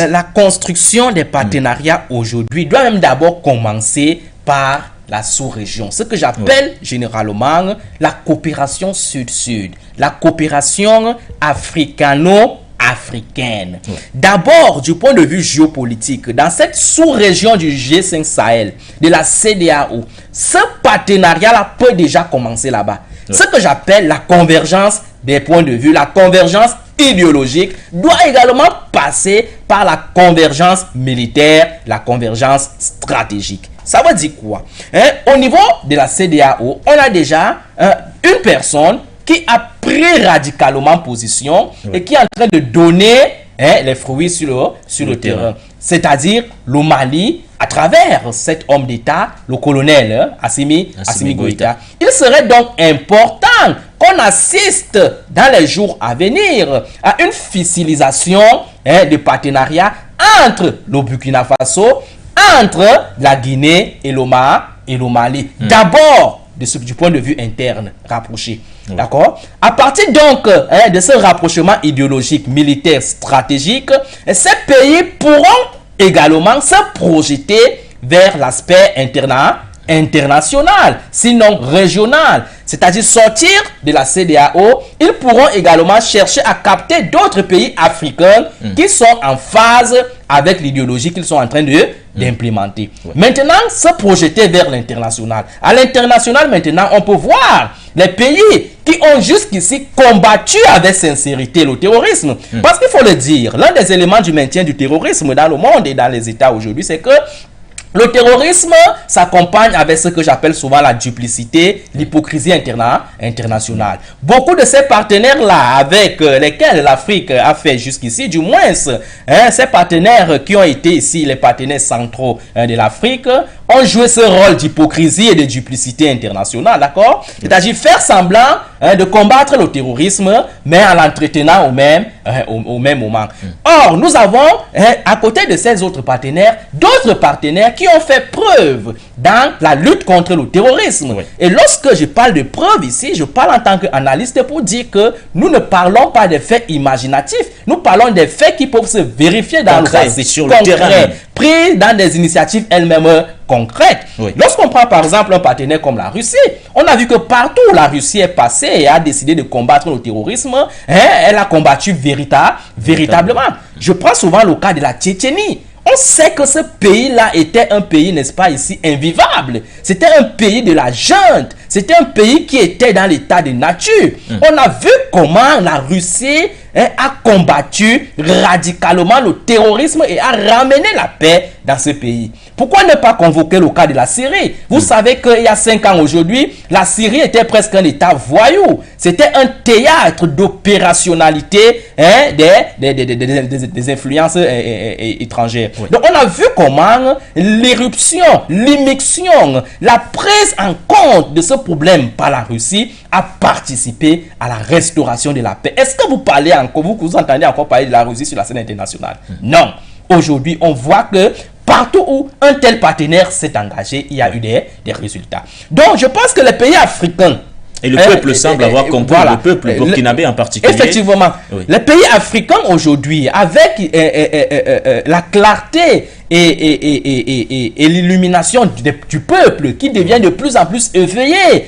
[SPEAKER 2] la construction des partenariats aujourd'hui doit même d'abord commencer par la sous-région, ce que j'appelle généralement la coopération sud-sud, la coopération africano-africaine. D'abord, du point de vue géopolitique, dans cette sous-région du G5 Sahel, de la CEDEAO, ce partenariat-là peut déjà commencer là-bas. Ce que j'appelle la convergence des points de vue, la convergence idéologique doit également passer par la convergence militaire, la convergence stratégique. Ça veut dire quoi? Au niveau de la CEDEAO, on a déjà une personne qui a pris radicalement position et qui est en train de donner les fruits sur le terrain. C'est-à-dire le Mali, à travers cet homme d'État, le colonel Assimi Goïta. Il serait donc important qu'on assiste dans les jours à venir à une fiscalisation de partenariat entre le Burkina Faso, entre la Guinée et le Mali. D'abord, du point de vue interne, rapproché. D'accord? À partir donc de ce rapprochement idéologique, militaire, stratégique, ces pays pourront également se projeter vers l'aspect international, sinon régional, c'est-à-dire sortir de la CEDEAO. Ils pourront également chercher à capter d'autres pays africains qui sont en phase avec l'idéologie qu'ils sont en train d'implémenter. Maintenant, se projeter vers l'international. À l'international, maintenant, on peut voir les pays qui ont jusqu'ici combattu avec sincérité le terrorisme. Parce qu'il faut le dire, l'un des éléments du maintien du terrorisme dans le monde et dans les États aujourd'hui, c'est que le terrorisme s'accompagne avec ce que j'appelle souvent la duplicité, l'hypocrisie internationale. Beaucoup de ces partenaires-là avec lesquels l'Afrique a fait jusqu'ici, du moins, ces partenaires qui ont été ici les partenaires centraux de l'Afrique, ont joué ce rôle d'hypocrisie et de duplicité internationale, d'accord? C'est-à-dire faire semblant de combattre le terrorisme, mais en l'entretenant au même moment. Or, nous avons, à côté de ces autres partenaires, d'autres partenaires qui ont fait preuve dans la lutte contre le terrorisme. Et lorsque je parle de preuve ici, je parle en tant qu'analyste pour dire que nous ne parlons pas des faits imaginatifs, nous parlons des faits qui peuvent se vérifier dans le passé,
[SPEAKER 1] sur le terrain,
[SPEAKER 2] pris dans des initiatives elles-mêmes concrètes. Lorsqu'on prend par exemple un partenaire comme la Russie, on a vu que partout où la Russie est passée, et a décidé de combattre le terrorisme, elle a combattu véritablement. Je prends souvent le cas de la Tchétchénie. On sait que ce pays-là était un pays, n'est-ce pas, ici, invivable. C'était un pays de la junte. C'était un pays qui était dans l'état de nature. On a vu comment la Russie a combattu radicalement le terrorisme et a ramené la paix dans ce pays. Pourquoi ne pas convoquer le cas de la Syrie? Vous savez qu'il y a 5 ans aujourd'hui, la Syrie était presque un état voyou. C'était un théâtre d'opérationnalité des influences étrangères. Donc on a vu comment l'éruption, l'immixtion, la prise en compte de ce problème par la Russie a participé à la restauration de la paix. Est-ce que vous parlez encore, vous entendez encore parler de la Russie sur la scène internationale? Non. Aujourd'hui, on voit que partout où un tel partenaire s'est engagé, il y a eu des résultats. Donc, je pense que les pays africains...
[SPEAKER 1] Et le peuple semble avoir compris, le peuple burkinabé en particulier.
[SPEAKER 2] Effectivement. Oui. Les pays africains aujourd'hui, avec la clarté et l'illumination du peuple qui devient de plus en plus éveillé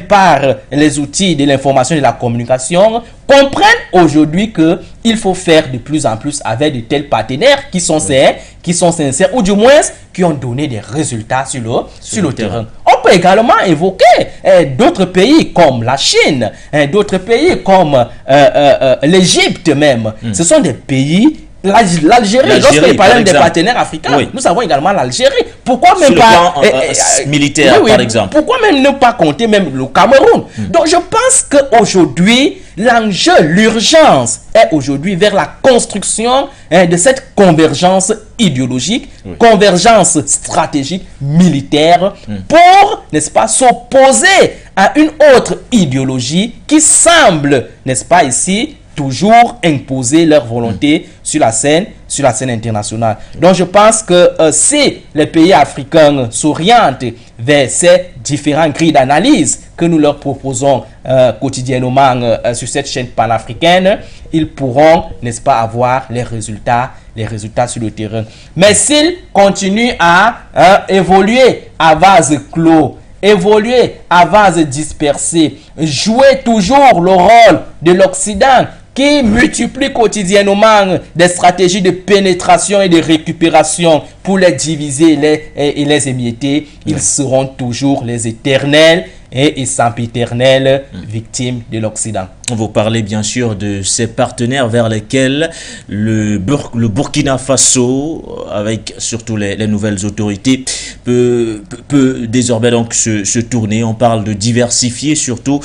[SPEAKER 2] par les outils de l'information et de la communication, comprennent aujourd'hui qu'il faut faire de plus en plus avec de tels partenaires qui sont sincères ou du moins qui ont donné des résultats sur le terrain. On peut également évoquer d'autres pays comme la Chine, d'autres pays comme l'Égypte même. Ce sont des pays... L'Algérie, lorsqu'on parle des partenaires africains, nous avons également l'Algérie. Pourquoi même pas
[SPEAKER 1] militaire, par exemple?
[SPEAKER 2] Pourquoi même ne pas compter même le Cameroun? Donc je pense qu'aujourd'hui, l'enjeu, l'urgence est aujourd'hui vers la construction de cette convergence idéologique, convergence stratégique militaire pour, n'est-ce pas, s'opposer à une autre idéologie qui semble, n'est-ce pas, ici, toujours imposer leur volonté sur la scène internationale. Donc je pense que si les pays africains s'orientent vers ces différents grilles d'analyse que nous leur proposons quotidiennement sur cette chaîne panafricaine, ils pourront, n'est-ce pas, avoir les résultats sur le terrain. Mais s'ils continuent à évoluer à vase clos, évoluer à vase dispersé, jouer toujours le rôle de l'Occident qui multiplie quotidiennement des stratégies de pénétration et de récupération pour les diviser et les émietter, ils seront toujours les éternels et sempiternelles victimes de l'Occident.
[SPEAKER 1] Vous parlez bien sûr de ces partenaires vers lesquels le Burkina Faso, avec surtout les nouvelles autorités, peut désormais donc se tourner. On parle de diversifier surtout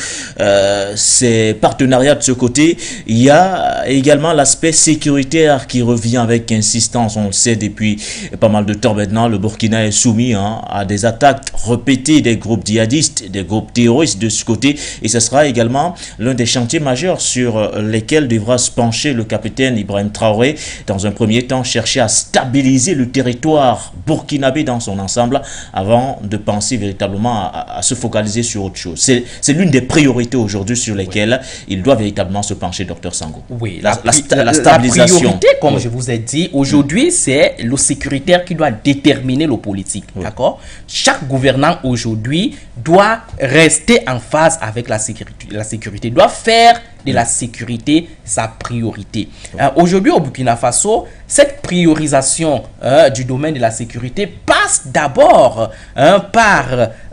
[SPEAKER 1] ces partenariats de ce côté. Il y a également l'aspect sécuritaire qui revient avec insistance. On le sait depuis pas mal de temps maintenant, le Burkina est soumis à des attaques répétées des groupes djihadistes, des groupes terroristes de ce côté. Et ce sera également l'un des chantiers majeurs sur lesquels devra se pencher le capitaine Ibrahim Traoré. Dans un premier temps, chercher à stabiliser le territoire burkinabé dans son ensemble avant de penser véritablement à se focaliser sur autre chose. C'est l'une des priorités aujourd'hui sur lesquelles il doit véritablement se pencher, Dr Sango.
[SPEAKER 2] Oui, la stabilisation. La priorité, comme je vous ai dit, aujourd'hui, c'est le sécuritaire qui doit déterminer le politique. D'accord? Chaque gouvernant aujourd'hui doit rester en phase avec la sécurité, doit faire de la sécurité sa priorité. Aujourd'hui au Burkina Faso, cette priorisation du domaine de la sécurité passe d'abord par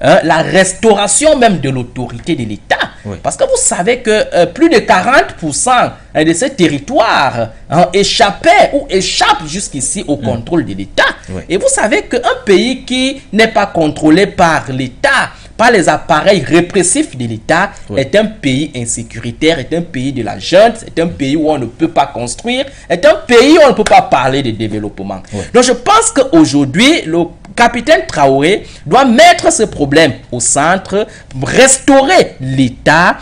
[SPEAKER 2] la restauration même de l'autorité de l'État. Parce que vous savez que plus de 40% de ces territoires échappaient ou échappent jusqu'ici au contrôle de l'État. Et vous savez qu'un pays qui n'est pas contrôlé par l'État, par les appareils répressifs de l'État, est un pays insécuritaire, est un pays de la junte, est un pays où on ne peut pas construire, est un pays où on ne peut pas parler de développement. Donc je pense qu'aujourd'hui, le capitaine Traoré doit mettre ce problème au centre, restaurer l'État,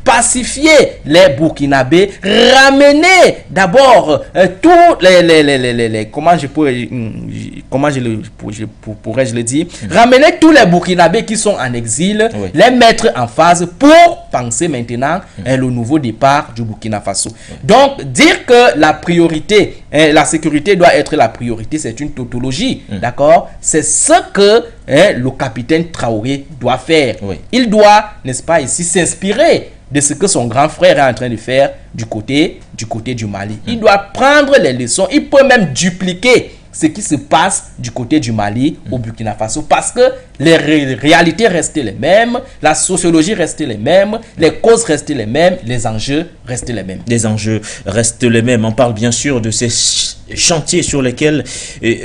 [SPEAKER 2] pacifier les Burkinabés, ramener d'abord tous les comment pourrais-je le dire, ramener tous les Burkinabés qui sont en exil, les mettre en phase pour penser maintenant le nouveau départ du Burkina Faso. Donc dire que la priorité la sécurité doit être la priorité, c'est une tautologie, d'accord? C'est ce que le capitaine Traoré doit faire. Il doit, n'est-ce pas, ici s'inspirer de ce que son grand frère est en train de faire du côté du Mali. Il doit prendre les leçons, il peut même dupliquer ce qui se passe du côté du Mali au Burkina Faso, parce que les réalités restent les mêmes, la sociologie reste les mêmes, les causes restent les mêmes, les enjeux restent les mêmes.
[SPEAKER 1] Les enjeux restent les mêmes. On parle bien sûr de ces chantiers sur lesquels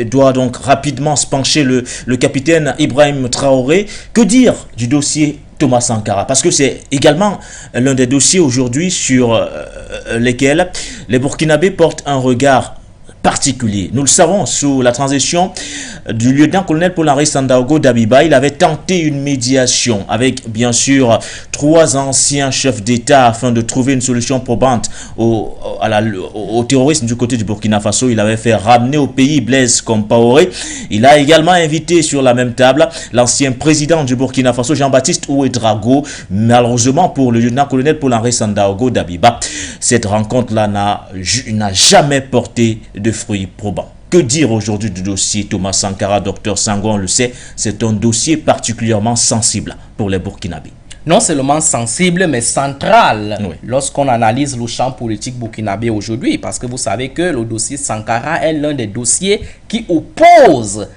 [SPEAKER 1] doit donc rapidement se pencher le capitaine Ibrahim Traoré. Que dire du dossier Thomas Sankara? Parce que c'est également l'un des dossiers aujourd'hui sur lesquels les Burkinabés portent un regard particulier. Nous le savons, sous la transition du lieutenant-colonel Paul-Henri Sandaogo Dabiba, il avait tenté une médiation avec, bien sûr, 3 anciens chefs d'État afin de trouver une solution probante au terrorisme du côté du Burkina Faso. Il avait fait ramener au pays Blaise Compaoré. Il a également invité sur la même table l'ancien président du Burkina Faso, Jean-Baptiste Ouédraogo. Malheureusement pour le lieutenant-colonel Paul-Henri Sandaogo Dabiba, cette rencontre-là n'a jamais porté de fruits probants. Que dire aujourd'hui du dossier Thomas Sankara? Docteur Sango, on le sait, c'est un dossier particulièrement sensible pour les Burkinabés.
[SPEAKER 2] Non seulement sensible, mais central lorsqu'on analyse le champ politique burkinabé aujourd'hui, parce que vous savez que le dossier Sankara est l'un des dossiers qui oppose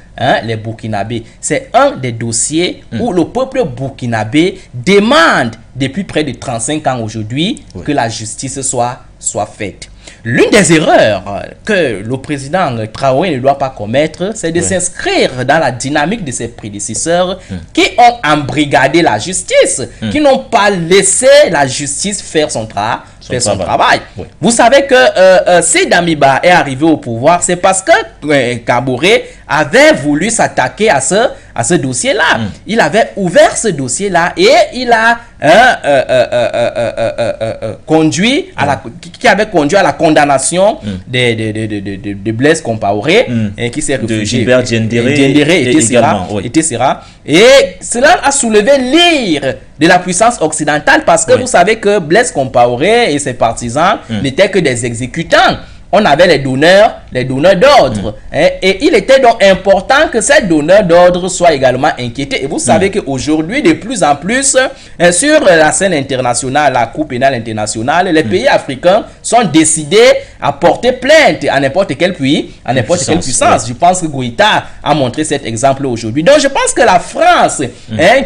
[SPEAKER 2] les Burkinabés. C'est un des dossiers où le peuple burkinabé demande depuis près de 35 ans aujourd'hui que la justice soit faite. L'une des erreurs que le président Traoré ne doit pas commettre, c'est de s'inscrire dans la dynamique de ses prédécesseurs qui ont embrigadé la justice, qui n'ont pas laissé la justice faire son travail. Vous savez que si Damiba est arrivé au pouvoir, c'est parce que Kaboré avait voulu s'attaquer à ce dossier-là. Il avait ouvert ce dossier-là et il a conduit qui avait conduit à la condamnation de Blaise Compaoré, qui s'est réfugié,
[SPEAKER 1] de Gilbert Diendéré
[SPEAKER 2] etc. Et cela a soulevé l'ire de la puissance occidentale, parce que vous savez que Blaise Compaoré et ses partisans n'étaient que des exécutants. On avait les donneurs d'ordre. Et il était donc important que ces donneurs d'ordre soient également inquiétés. Et vous savez qu'aujourd'hui, de plus en plus, sur la scène internationale, la Cour pénale internationale, les pays africains sont décidés à porter plainte à n'importe quel pays, à n'importe quelle puissance. Je pense que Goïta a montré cet exemple aujourd'hui. Donc je pense que la France,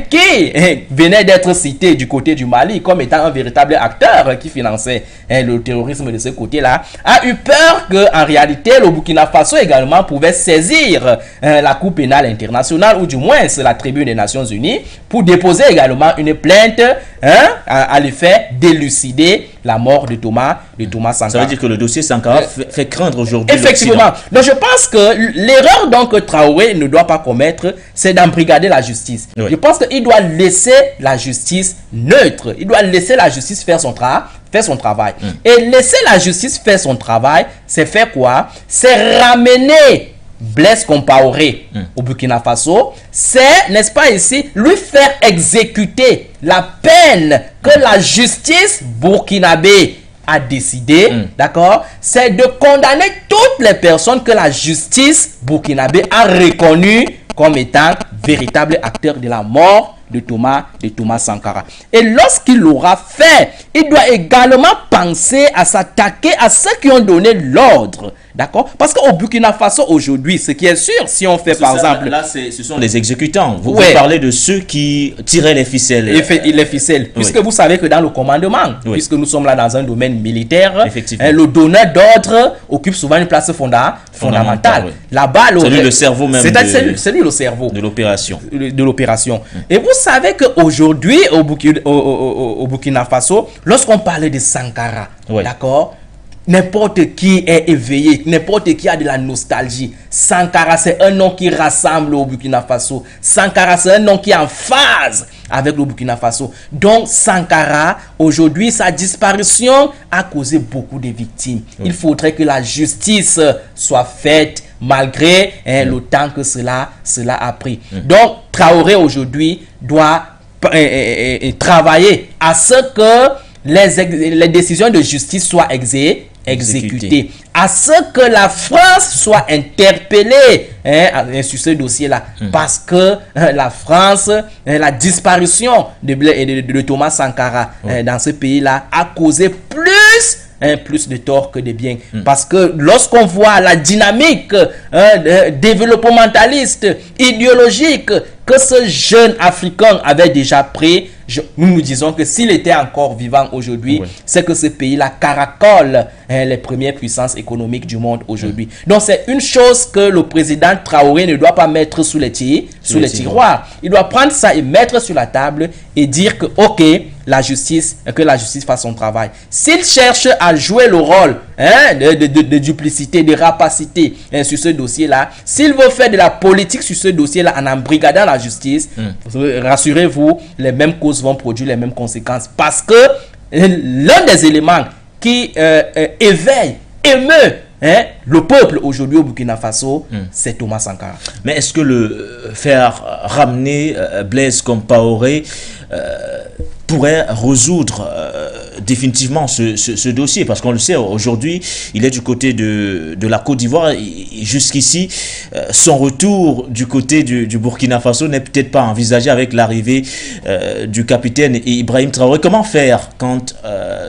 [SPEAKER 2] qui venait d'être citée du côté du Mali comme étant un véritable acteur qui finançait le terrorisme de ce côté-là, a eu peur qu'en réalité le Burkina Faso également pouvait saisir la Cour pénale internationale, ou du moins la tribune des Nations Unies, pour déposer également une plainte à l'effet d'élucider la mort de Thomas Sankara.
[SPEAKER 1] Ça veut dire que le dossier Sankara fait craindre aujourd'hui.
[SPEAKER 2] Effectivement. Donc je pense que l'erreur que Traoré ne doit pas commettre, c'est d'embrigader la justice. Je pense qu'il doit laisser la justice neutre. Il doit laisser la justice faire son travail. Et laisser la justice faire son travail, c'est faire quoi? C'est ramener Blaise Compaoré au Burkina Faso. C'est, n'est-ce pas ici, lui faire exécuter la peine que la justice burkinabé a décidé, d'accord? C'est de condamner toutes les personnes que la justice burkinabé a reconnues comme étant véritables acteurs de la mort de Thomas Sankara. Et lorsqu'il l'aura fait, il doit également penser à s'attaquer à ceux qui ont donné l'ordre. D'accord? Parce qu'au Burkina Faso aujourd'hui, ce qui est sûr, si on fait par exemple...
[SPEAKER 1] Là, ce sont les exécutants. Vous parlez de ceux qui tiraient les ficelles.
[SPEAKER 2] Les ficelles. Puisque vous savez que dans le commandement, puisque nous sommes là dans un domaine militaire, le donneur d'ordre occupe souvent une place fondamentale. Là-bas,
[SPEAKER 1] c'est lui le cerveau même.
[SPEAKER 2] C'est lui le cerveau
[SPEAKER 1] de l'opération.
[SPEAKER 2] Et vous savez qu'aujourd'hui, au Burkina Faso, lorsqu'on parlait de Sankara, d'accord, n'importe qui est éveillé, n'importe qui a de la nostalgie. Sankara, c'est un nom qui rassemble au Burkina Faso. Sankara, c'est un nom qui est en phase avec le Burkina Faso. Donc Sankara, aujourd'hui, sa disparition a causé beaucoup de victimes. Il faudrait que la justice soit faite malgré le temps que cela a pris. Donc Traoré aujourd'hui doit travailler à ce que les décisions de justice soient exécutés. À ce que la France soit interpellée sur ce dossier-là. Parce que la France, la disparition de Thomas Sankara dans ce pays-là a causé plus de tort que de bien. Parce que lorsqu'on voit la dynamique développementaliste, idéologique que ce jeune Africain avait déjà pris, nous disons que s'il était encore vivant aujourd'hui, c'est que ce pays-là caracole les premières puissances économiques du monde aujourd'hui. Donc c'est une chose que le président Traoré ne doit pas mettre sous les tiroirs. Il doit prendre ça et mettre sur la table et dire que que la justice fasse son travail. S'il cherche à jouer le rôle de duplicité, de rapacité sur ce dossier-là, s'il veut faire de la politique sur ce dossier-là en embrigadant la justice, rassurez-vous, les mêmes causes vont produire les mêmes conséquences. Parce que l'un des éléments qui émeut le peuple aujourd'hui au Burkina Faso, c'est Thomas Sankara.
[SPEAKER 1] Mais est-ce que faire ramener Blaise Compaoré pourrait résoudre définitivement ce dossier? Parce qu'on le sait, aujourd'hui, il est du côté de la Côte d'Ivoire. Jusqu'ici, son retour du côté du Burkina Faso n'est peut-être pas envisagé avec l'arrivée du capitaine Ibrahim Traoré. Comment faire quand,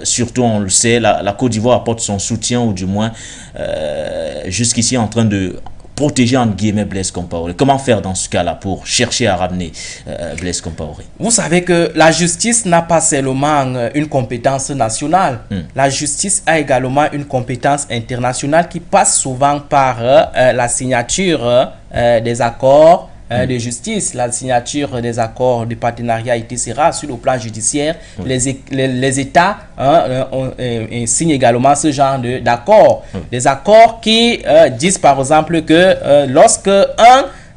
[SPEAKER 1] surtout on le sait, la Côte d'Ivoire apporte son soutien, ou du moins jusqu'ici en train de protéger entre guillemets Blaise Compaoré? Comment faire dans ce cas-là pour chercher à ramener Blaise Compaoré?
[SPEAKER 2] Vous savez que la justice n'a pas seulement une compétence nationale. La justice a également une compétence internationale qui passe souvent par la signature des accords de justice, la signature des accords de partenariat, etc. Sur le plan judiciaire, les États signent également ce genre d'accords. Des accords qui disent par exemple que lorsque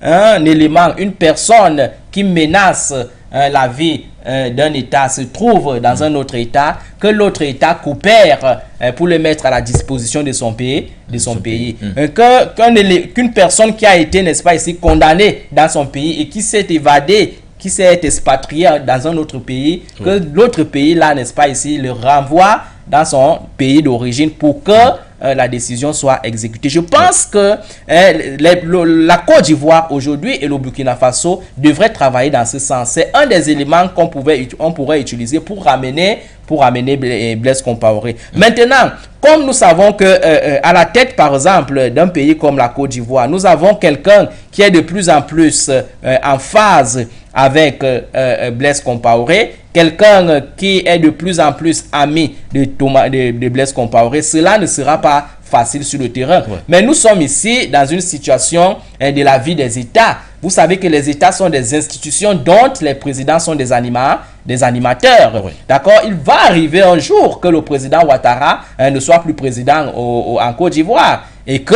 [SPEAKER 2] un élément, une personne qui menace la vie d'un État se trouve dans un autre État, que l'autre État coopère pour le mettre à la disposition de son pays, qu'une personne qui a été, n'est-ce pas, ici condamnée dans son pays et qui s'est évadée, qui s'est expatriée dans un autre pays, que l'autre pays là, n'est-ce pas, ici le renvoie dans son pays d'origine pour que la décision soit exécutée. Je pense que la Côte d'Ivoire aujourd'hui et le Burkina Faso devraient travailler dans ce sens. C'est un des éléments qu'on pourrait utiliser pour ramener Blaise Compaoré. Maintenant, comme nous savons que à la tête, par exemple, d'un pays comme la Côte d'Ivoire, nous avons quelqu'un qui est de plus en plus en phase avec Blaise Compaoré, quelqu'un qui est de plus en plus ami de Blaise Compaoré, cela ne sera pas facile sur le terrain. Mais nous sommes ici dans une situation de la vie des États. Vous savez que les États sont des institutions dont les présidents sont des animateurs. D'accord? Il va arriver un jour que le président Ouattara ne soit plus président en Côte d'Ivoire et que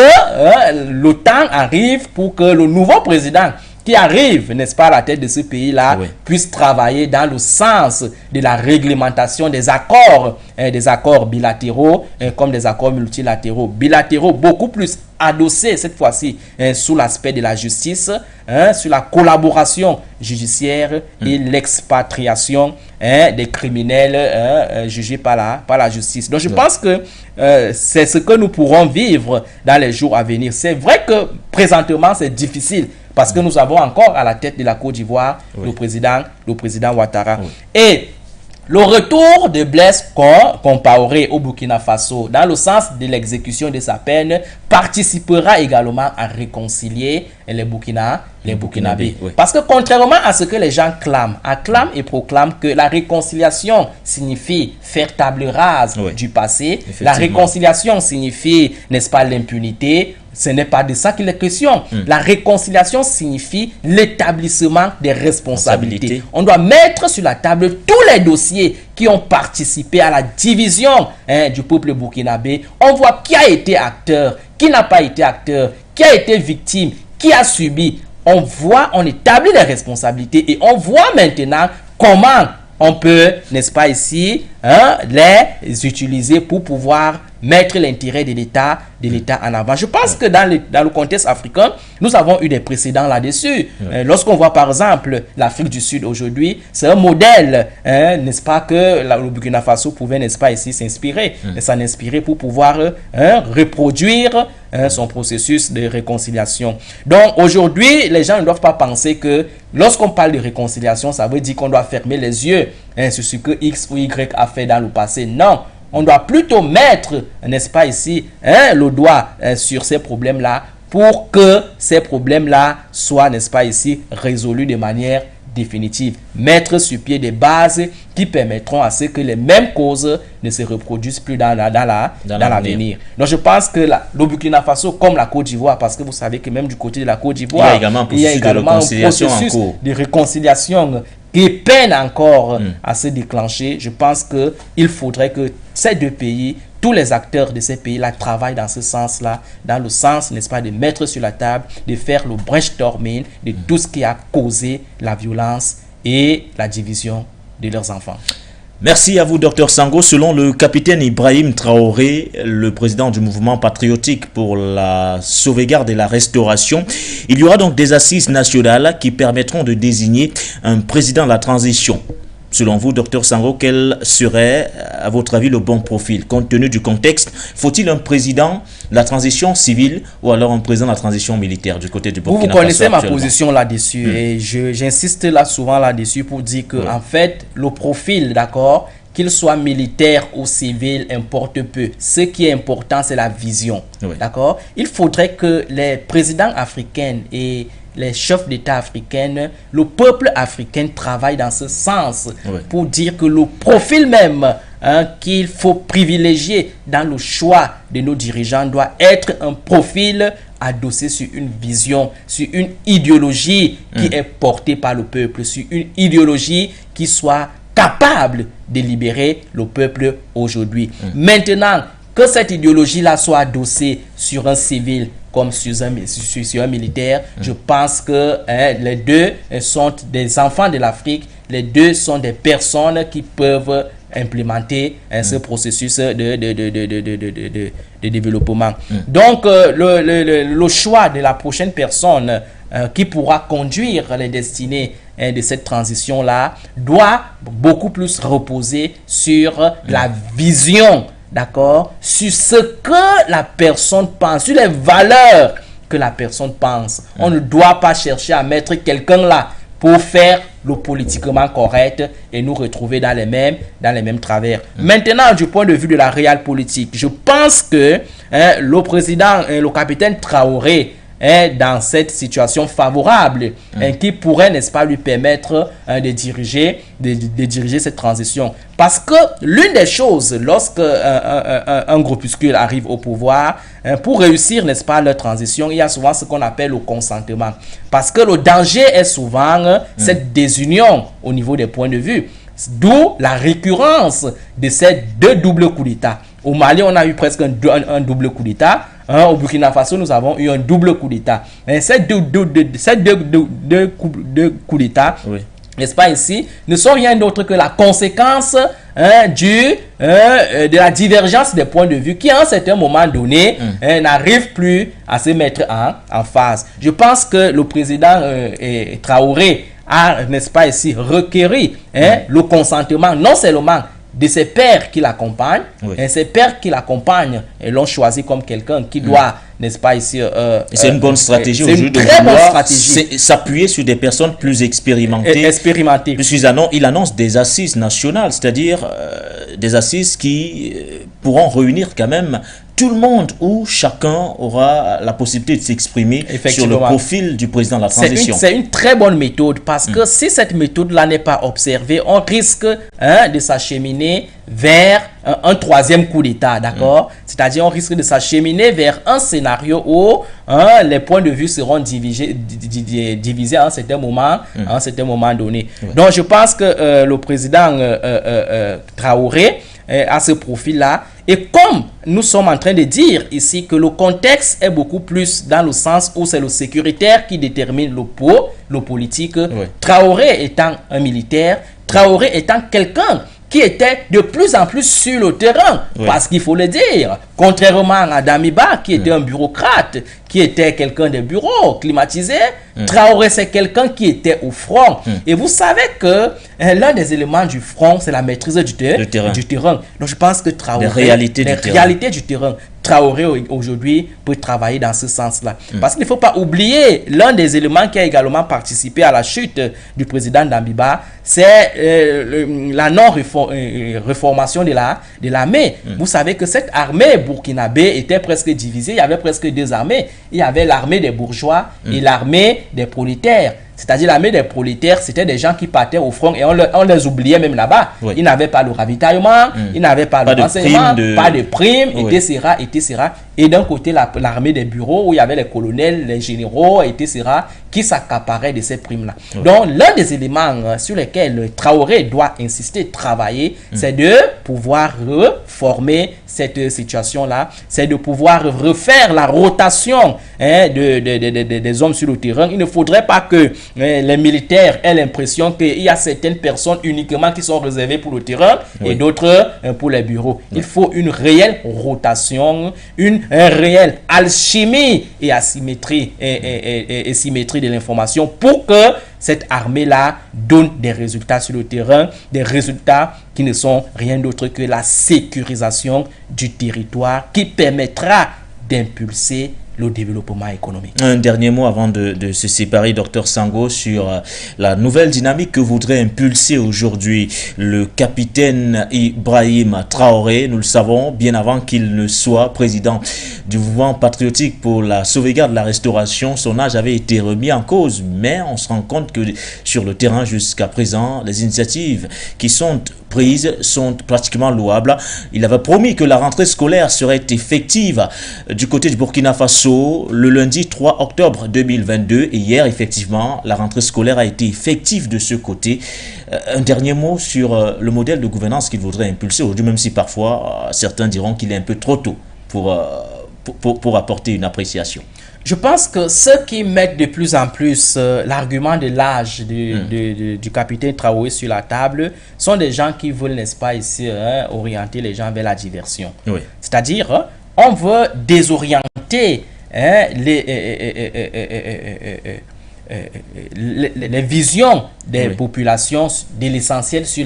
[SPEAKER 2] le temps arrive pour que le nouveau président qui arrive, n'est-ce pas, à la tête de ce pays-là, puisse travailler dans le sens de la réglementation des accords bilatéraux comme des accords multilatéraux. Bilatéraux beaucoup plus adossés cette fois-ci sous l'aspect de la justice, sur la collaboration judiciaire et l'expatriation des criminels jugés par la justice. Donc je pense que c'est ce que nous pourrons vivre dans les jours à venir. C'est vrai que présentement c'est difficile, parce que nous avons encore à la tête de la Côte d'Ivoire le président Ouattara. Et le retour de Blaise Compaoré au Burkina Faso, dans le sens de l'exécution de sa peine, participera également à réconcilier les Burkinabés. Parce que contrairement à ce que les gens acclament et proclament que la réconciliation signifie faire table rase du passé, la réconciliation signifie, n'est-ce pas, l'impunité. Ce n'est pas de ça qu'il est question. La réconciliation signifie l'établissement des responsabilités. On doit mettre sur la table tous les dossiers qui ont participé à la division du peuple burkinabé. On voit qui a été acteur, qui n'a pas été acteur, qui a été victime, qui a subi. On établit les responsabilités et on voit maintenant comment on peut, n'est-ce pas ici, les utiliser pour pouvoir mettre l'intérêt de l'État en avant. Je pense que dans le contexte africain, nous avons eu des précédents là-dessus. Lorsqu'on voit par exemple l'Afrique du Sud aujourd'hui, c'est un modèle, n'est-ce pas, que le Burkina Faso pouvait, n'est-ce pas, ici s'inspirer, s'en inspirer pour pouvoir reproduire son processus de réconciliation. Donc aujourd'hui, les gens ne doivent pas penser que lorsqu'on parle de réconciliation, ça veut dire qu'on doit fermer les yeux sur ce que X ou Y a fait dans le passé. Non, on doit plutôt mettre, n'est-ce pas ici, le doigt sur ces problèmes-là pour que ces problèmes-là soient, n'est-ce pas ici, résolus de manière définitive. Mettre sur pied des bases qui permettront à ce que les mêmes causes ne se reproduisent plus dans l'avenir. Donc je pense que le Burkina Faso, comme la Côte d'Ivoire, parce que vous savez que même du côté de la Côte d'Ivoire, il y a également un processus de réconciliation qui peine encore à se déclencher. Je pense qu'il faudrait que ces deux pays, tous les acteurs de ces pays-là travaillent dans ce sens-là, dans le sens, n'est-ce pas, de mettre sur la table, de faire le brainstorming de tout ce qui a causé la violence et la division de leurs enfants.
[SPEAKER 1] Merci à vous, Dr Sango. Selon le capitaine Ibrahim Traoré, le président du mouvement patriotique pour la sauvegarde et la restauration, il y aura donc des assises nationales qui permettront de désigner un président de la transition. Selon vous, Dr Sango, quel serait, à votre avis, le bon profil? Compte tenu du contexte, faut-il un président de la transition civile ou alors un président de la transition militaire du côté du Burkina Faso?
[SPEAKER 2] Vous connaissez ma position là-dessus et j'insiste là souvent là-dessus pour dire que en fait, le profil, d'accord, qu'il soit militaire ou civil, importe peu. Ce qui est important, c'est la vision, d'accord? Il faudrait que les présidents africains et les chefs d'État africains, le peuple africain travaille dans ce sens pour dire que le profil même qu'il faut privilégier dans le choix de nos dirigeants doit être un profil adossé sur une vision, sur une idéologie qui est portée par le peuple, sur une idéologie qui soit capable de libérer le peuple aujourd'hui. Maintenant, que cette idéologie-là soit adossée sur un civil comme sur un militaire, je pense que les deux sont des enfants de l'Afrique, les deux sont des personnes qui peuvent implémenter ce processus de développement. Donc, le choix de la prochaine personne qui pourra conduire les destinées de cette transition-là doit beaucoup plus reposer sur la vision, d'accord, sur ce que la personne pense, sur les valeurs que la personne pense. On ne doit pas chercher à mettre quelqu'un là pour faire le politiquement correct et nous retrouver dans les mêmes travers. Maintenant, du point de vue de la réelle politique, je pense que le président, le capitaine Traoré, est dans cette situation favorable qui pourrait, n'est-ce pas, lui permettre de diriger cette transition. Parce que l'une des choses, lorsque un groupuscule arrive au pouvoir, pour réussir, n'est-ce pas, leur transition, il y a souvent ce qu'on appelle le consentement. Parce que le danger est souvent cette désunion au niveau des points de vue. D'où la récurrence de ces deux doubles coups d'État. Au Mali, on a eu presque un double coup d'État. Au Burkina Faso, nous avons eu un double coup d'État. Ces deux coups d'État, n'est-ce pas, ici, ne sont rien d'autre que la conséquence de la divergence des points de vue qui, à un certain moment donné, n'arrive plus à se mettre en phase. Je pense que le président Traoré a, n'est-ce pas, ici, requéri le consentement, non seulement de ses pairs qui l'accompagnent, et ses pairs qui l'accompagnent et l'ont choisi comme quelqu'un qui doit, n'est-ce pas, ici...
[SPEAKER 1] c'est une bonne stratégie
[SPEAKER 2] aujourd'hui de vouloir
[SPEAKER 1] s'appuyer sur des personnes plus expérimentées. Puisqu'il annonce des assises nationales, c'est-à-dire des assises qui pourront réunir quand même tout le monde, où chacun aura la possibilité de s'exprimer sur le profil du président de la transition.
[SPEAKER 2] C'est une très bonne méthode parce que si cette méthode-là n'est pas observée, on risque de s'acheminer vers un troisième coup d'État, d'accord? C'est-à-dire on risque de s'acheminer vers un scénario où les points de vue seront divisés à un certain moment donné. Donc je pense que le président Traoré à ce profil-là. Et comme nous sommes en train de dire ici que le contexte est beaucoup plus dans le sens où c'est le sécuritaire qui détermine le politique, Traoré étant un militaire, Traoré étant quelqu'un
[SPEAKER 10] qui étaient de plus en plus sur le terrain. Parce qu'il faut le dire, contrairement à Damiba, qui était un bureaucrate, qui était quelqu'un des bureaux climatisés, Traoré, c'est quelqu'un qui était au front. Et vous savez que l'un des éléments du front, c'est la maîtrise du terrain. Donc je pense que Traoré, les réalités du terrain, Traoré aujourd'hui peut travailler dans ce sens-là. Parce qu'il ne faut pas oublier, l'un des éléments qui a également participé à la chute du président Damiba, c'est la non-reformation de l'armée. Vous savez que cette armée burkinabé était presque divisée. Il y avait presque deux armées. Il y avait l'armée des bourgeois et l'armée des prolétaires. C'est-à-dire l'armée des prolétaires, c'était des gens qui partaient au front et on les oubliait même là-bas. Ils n'avaient pas le ravitaillement, ils n'avaient pas le renseignement, pas de primes, etc., etc. Et d'un côté, l'armée des bureaux, où il y avait les colonels, les généraux, etc., qui s'accaparaient de ces primes-là. Donc, l'un des éléments sur lesquels Traoré doit insister, travailler, c'est de pouvoir reformer cette situation-là, c'est de pouvoir refaire la rotation des hommes sur le terrain. Il ne faudrait pas que les militaires aient l'impression qu'il y a certaines personnes uniquement qui sont réservées pour le terrain et d'autres pour les bureaux. Il faut une réelle rotation, une réelle alchimie et asymétrie et symétrie de l'information pour que cette armée-là donne des résultats sur le terrain, des résultats qui ne sont rien d'autre que la sécurisation du territoire qui permettra d'impulser le développement économique.
[SPEAKER 1] Un dernier mot avant de se séparer, Dr Sango, sur la nouvelle dynamique que voudrait impulser aujourd'hui le capitaine Ibrahim Traoré. Nous le savons, bien avant qu'il ne soit président du mouvement patriotique pour la sauvegarde de la restauration, son âge avait été remis en cause. Mais on se rend compte que sur le terrain jusqu'à présent, les initiatives qui sont prises sont pratiquement louables. Il avait promis que la rentrée scolaire serait effective du côté du Burkina Faso le lundi 3 octobre 2022 et hier effectivement la rentrée scolaire a été effective de ce côté. Un dernier mot sur le modèle de gouvernance qu'il voudrait impulser aujourd'hui, même si parfois certains diront qu'il est un peu trop tôt pour apporter une appréciation.
[SPEAKER 10] Je pense que ceux qui mettent de plus en plus l'argument de l'âge du capitaine Traoré sur la table sont des gens qui veulent, n'est-ce pas, ici, orienter les gens vers la diversion. C'est-à-dire, on veut désorienter les visions des populations de l'essentiel sur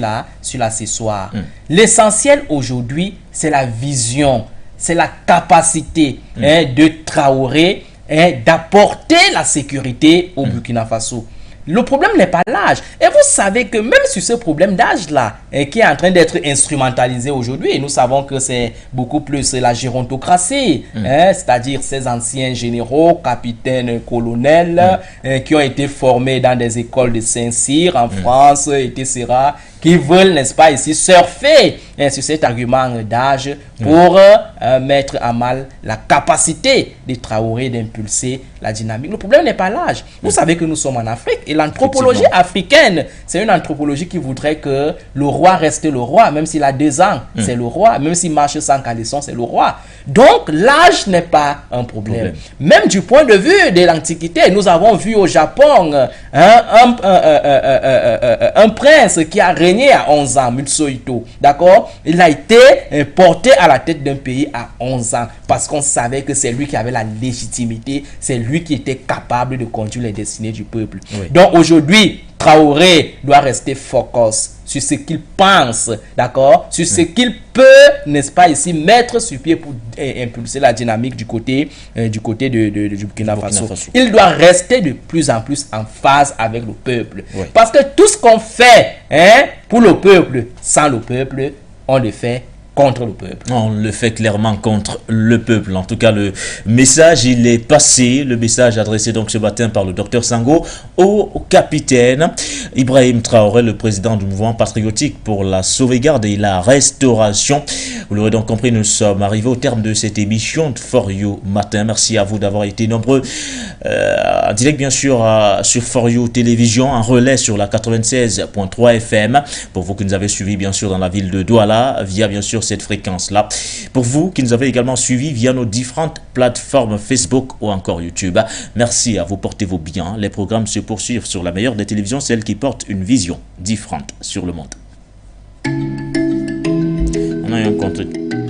[SPEAKER 10] l'accessoire. L'essentiel aujourd'hui, c'est la vision, c'est la capacité de Traoré d'apporter la sécurité au Burkina Faso. Le problème n'est pas l'âge. Et vous savez que même sur ce problème d'âge-là, qui est en train d'être instrumentalisé aujourd'hui, et nous savons que c'est beaucoup plus la gérontocratie, c'est-à-dire ces anciens généraux, capitaines, colonels, qui ont été formés dans des écoles de Saint-Cyr en France, etc., qui veulent, n'est-ce pas, ici, surfer sur cet argument d'âge pour mettre à mal la capacité des Traoré d'impulser la dynamique. Le problème n'est pas l'âge. Vous savez que nous sommes en Afrique et l'anthropologie africaine, c'est une anthropologie qui voudrait que le roi reste le roi, même s'il a 2 ans, c'est le roi, même s'il marche sans caleçon, c'est le roi. Donc, l'âge n'est pas un problème. Même du point de vue de l'Antiquité, nous avons vu au Japon un prince qui a régné à 11 ans, Mutsuhito, d'accord? Il a été porté à la tête d'un pays à 11 ans parce qu'on savait que c'est lui qui avait la légitimité, c'est lui qui était capable de conduire les destinées du peuple. Donc aujourd'hui, Traoré doit rester focus sur ce qu'il pense, d'accord, sur ce qu'il peut, n'est-ce pas, ici, mettre sur pied pour impulser la dynamique du côté du Burkina Faso. Il doit rester de plus en plus en phase avec le peuple. Parce que tout ce qu'on fait pour le peuple, sans le peuple, on le fait contre le peuple.
[SPEAKER 1] On le fait clairement contre le peuple. En tout cas, le message, il est passé. Le message adressé donc ce matin par le docteur Sango au capitaine Ibrahim Traoré, le président du mouvement patriotique pour la sauvegarde et la restauration. Vous l'aurez donc compris, nous sommes arrivés au terme de cette émission de For You Matin. Merci à vous d'avoir été nombreux. En direct, bien sûr, sur For You Télévision, en relais sur la 96.3 FM. Pour vous qui nous avez suivis, bien sûr, dans la ville de Douala, via, bien sûr, cette fréquence-là. Pour vous qui nous avez également suivis via nos différentes plateformes Facebook ou encore YouTube, merci à vous, portez-vous bien. Les programmes se poursuivent sur la meilleure des télévisions, celle qui porte une vision différente sur le monde. a un compte.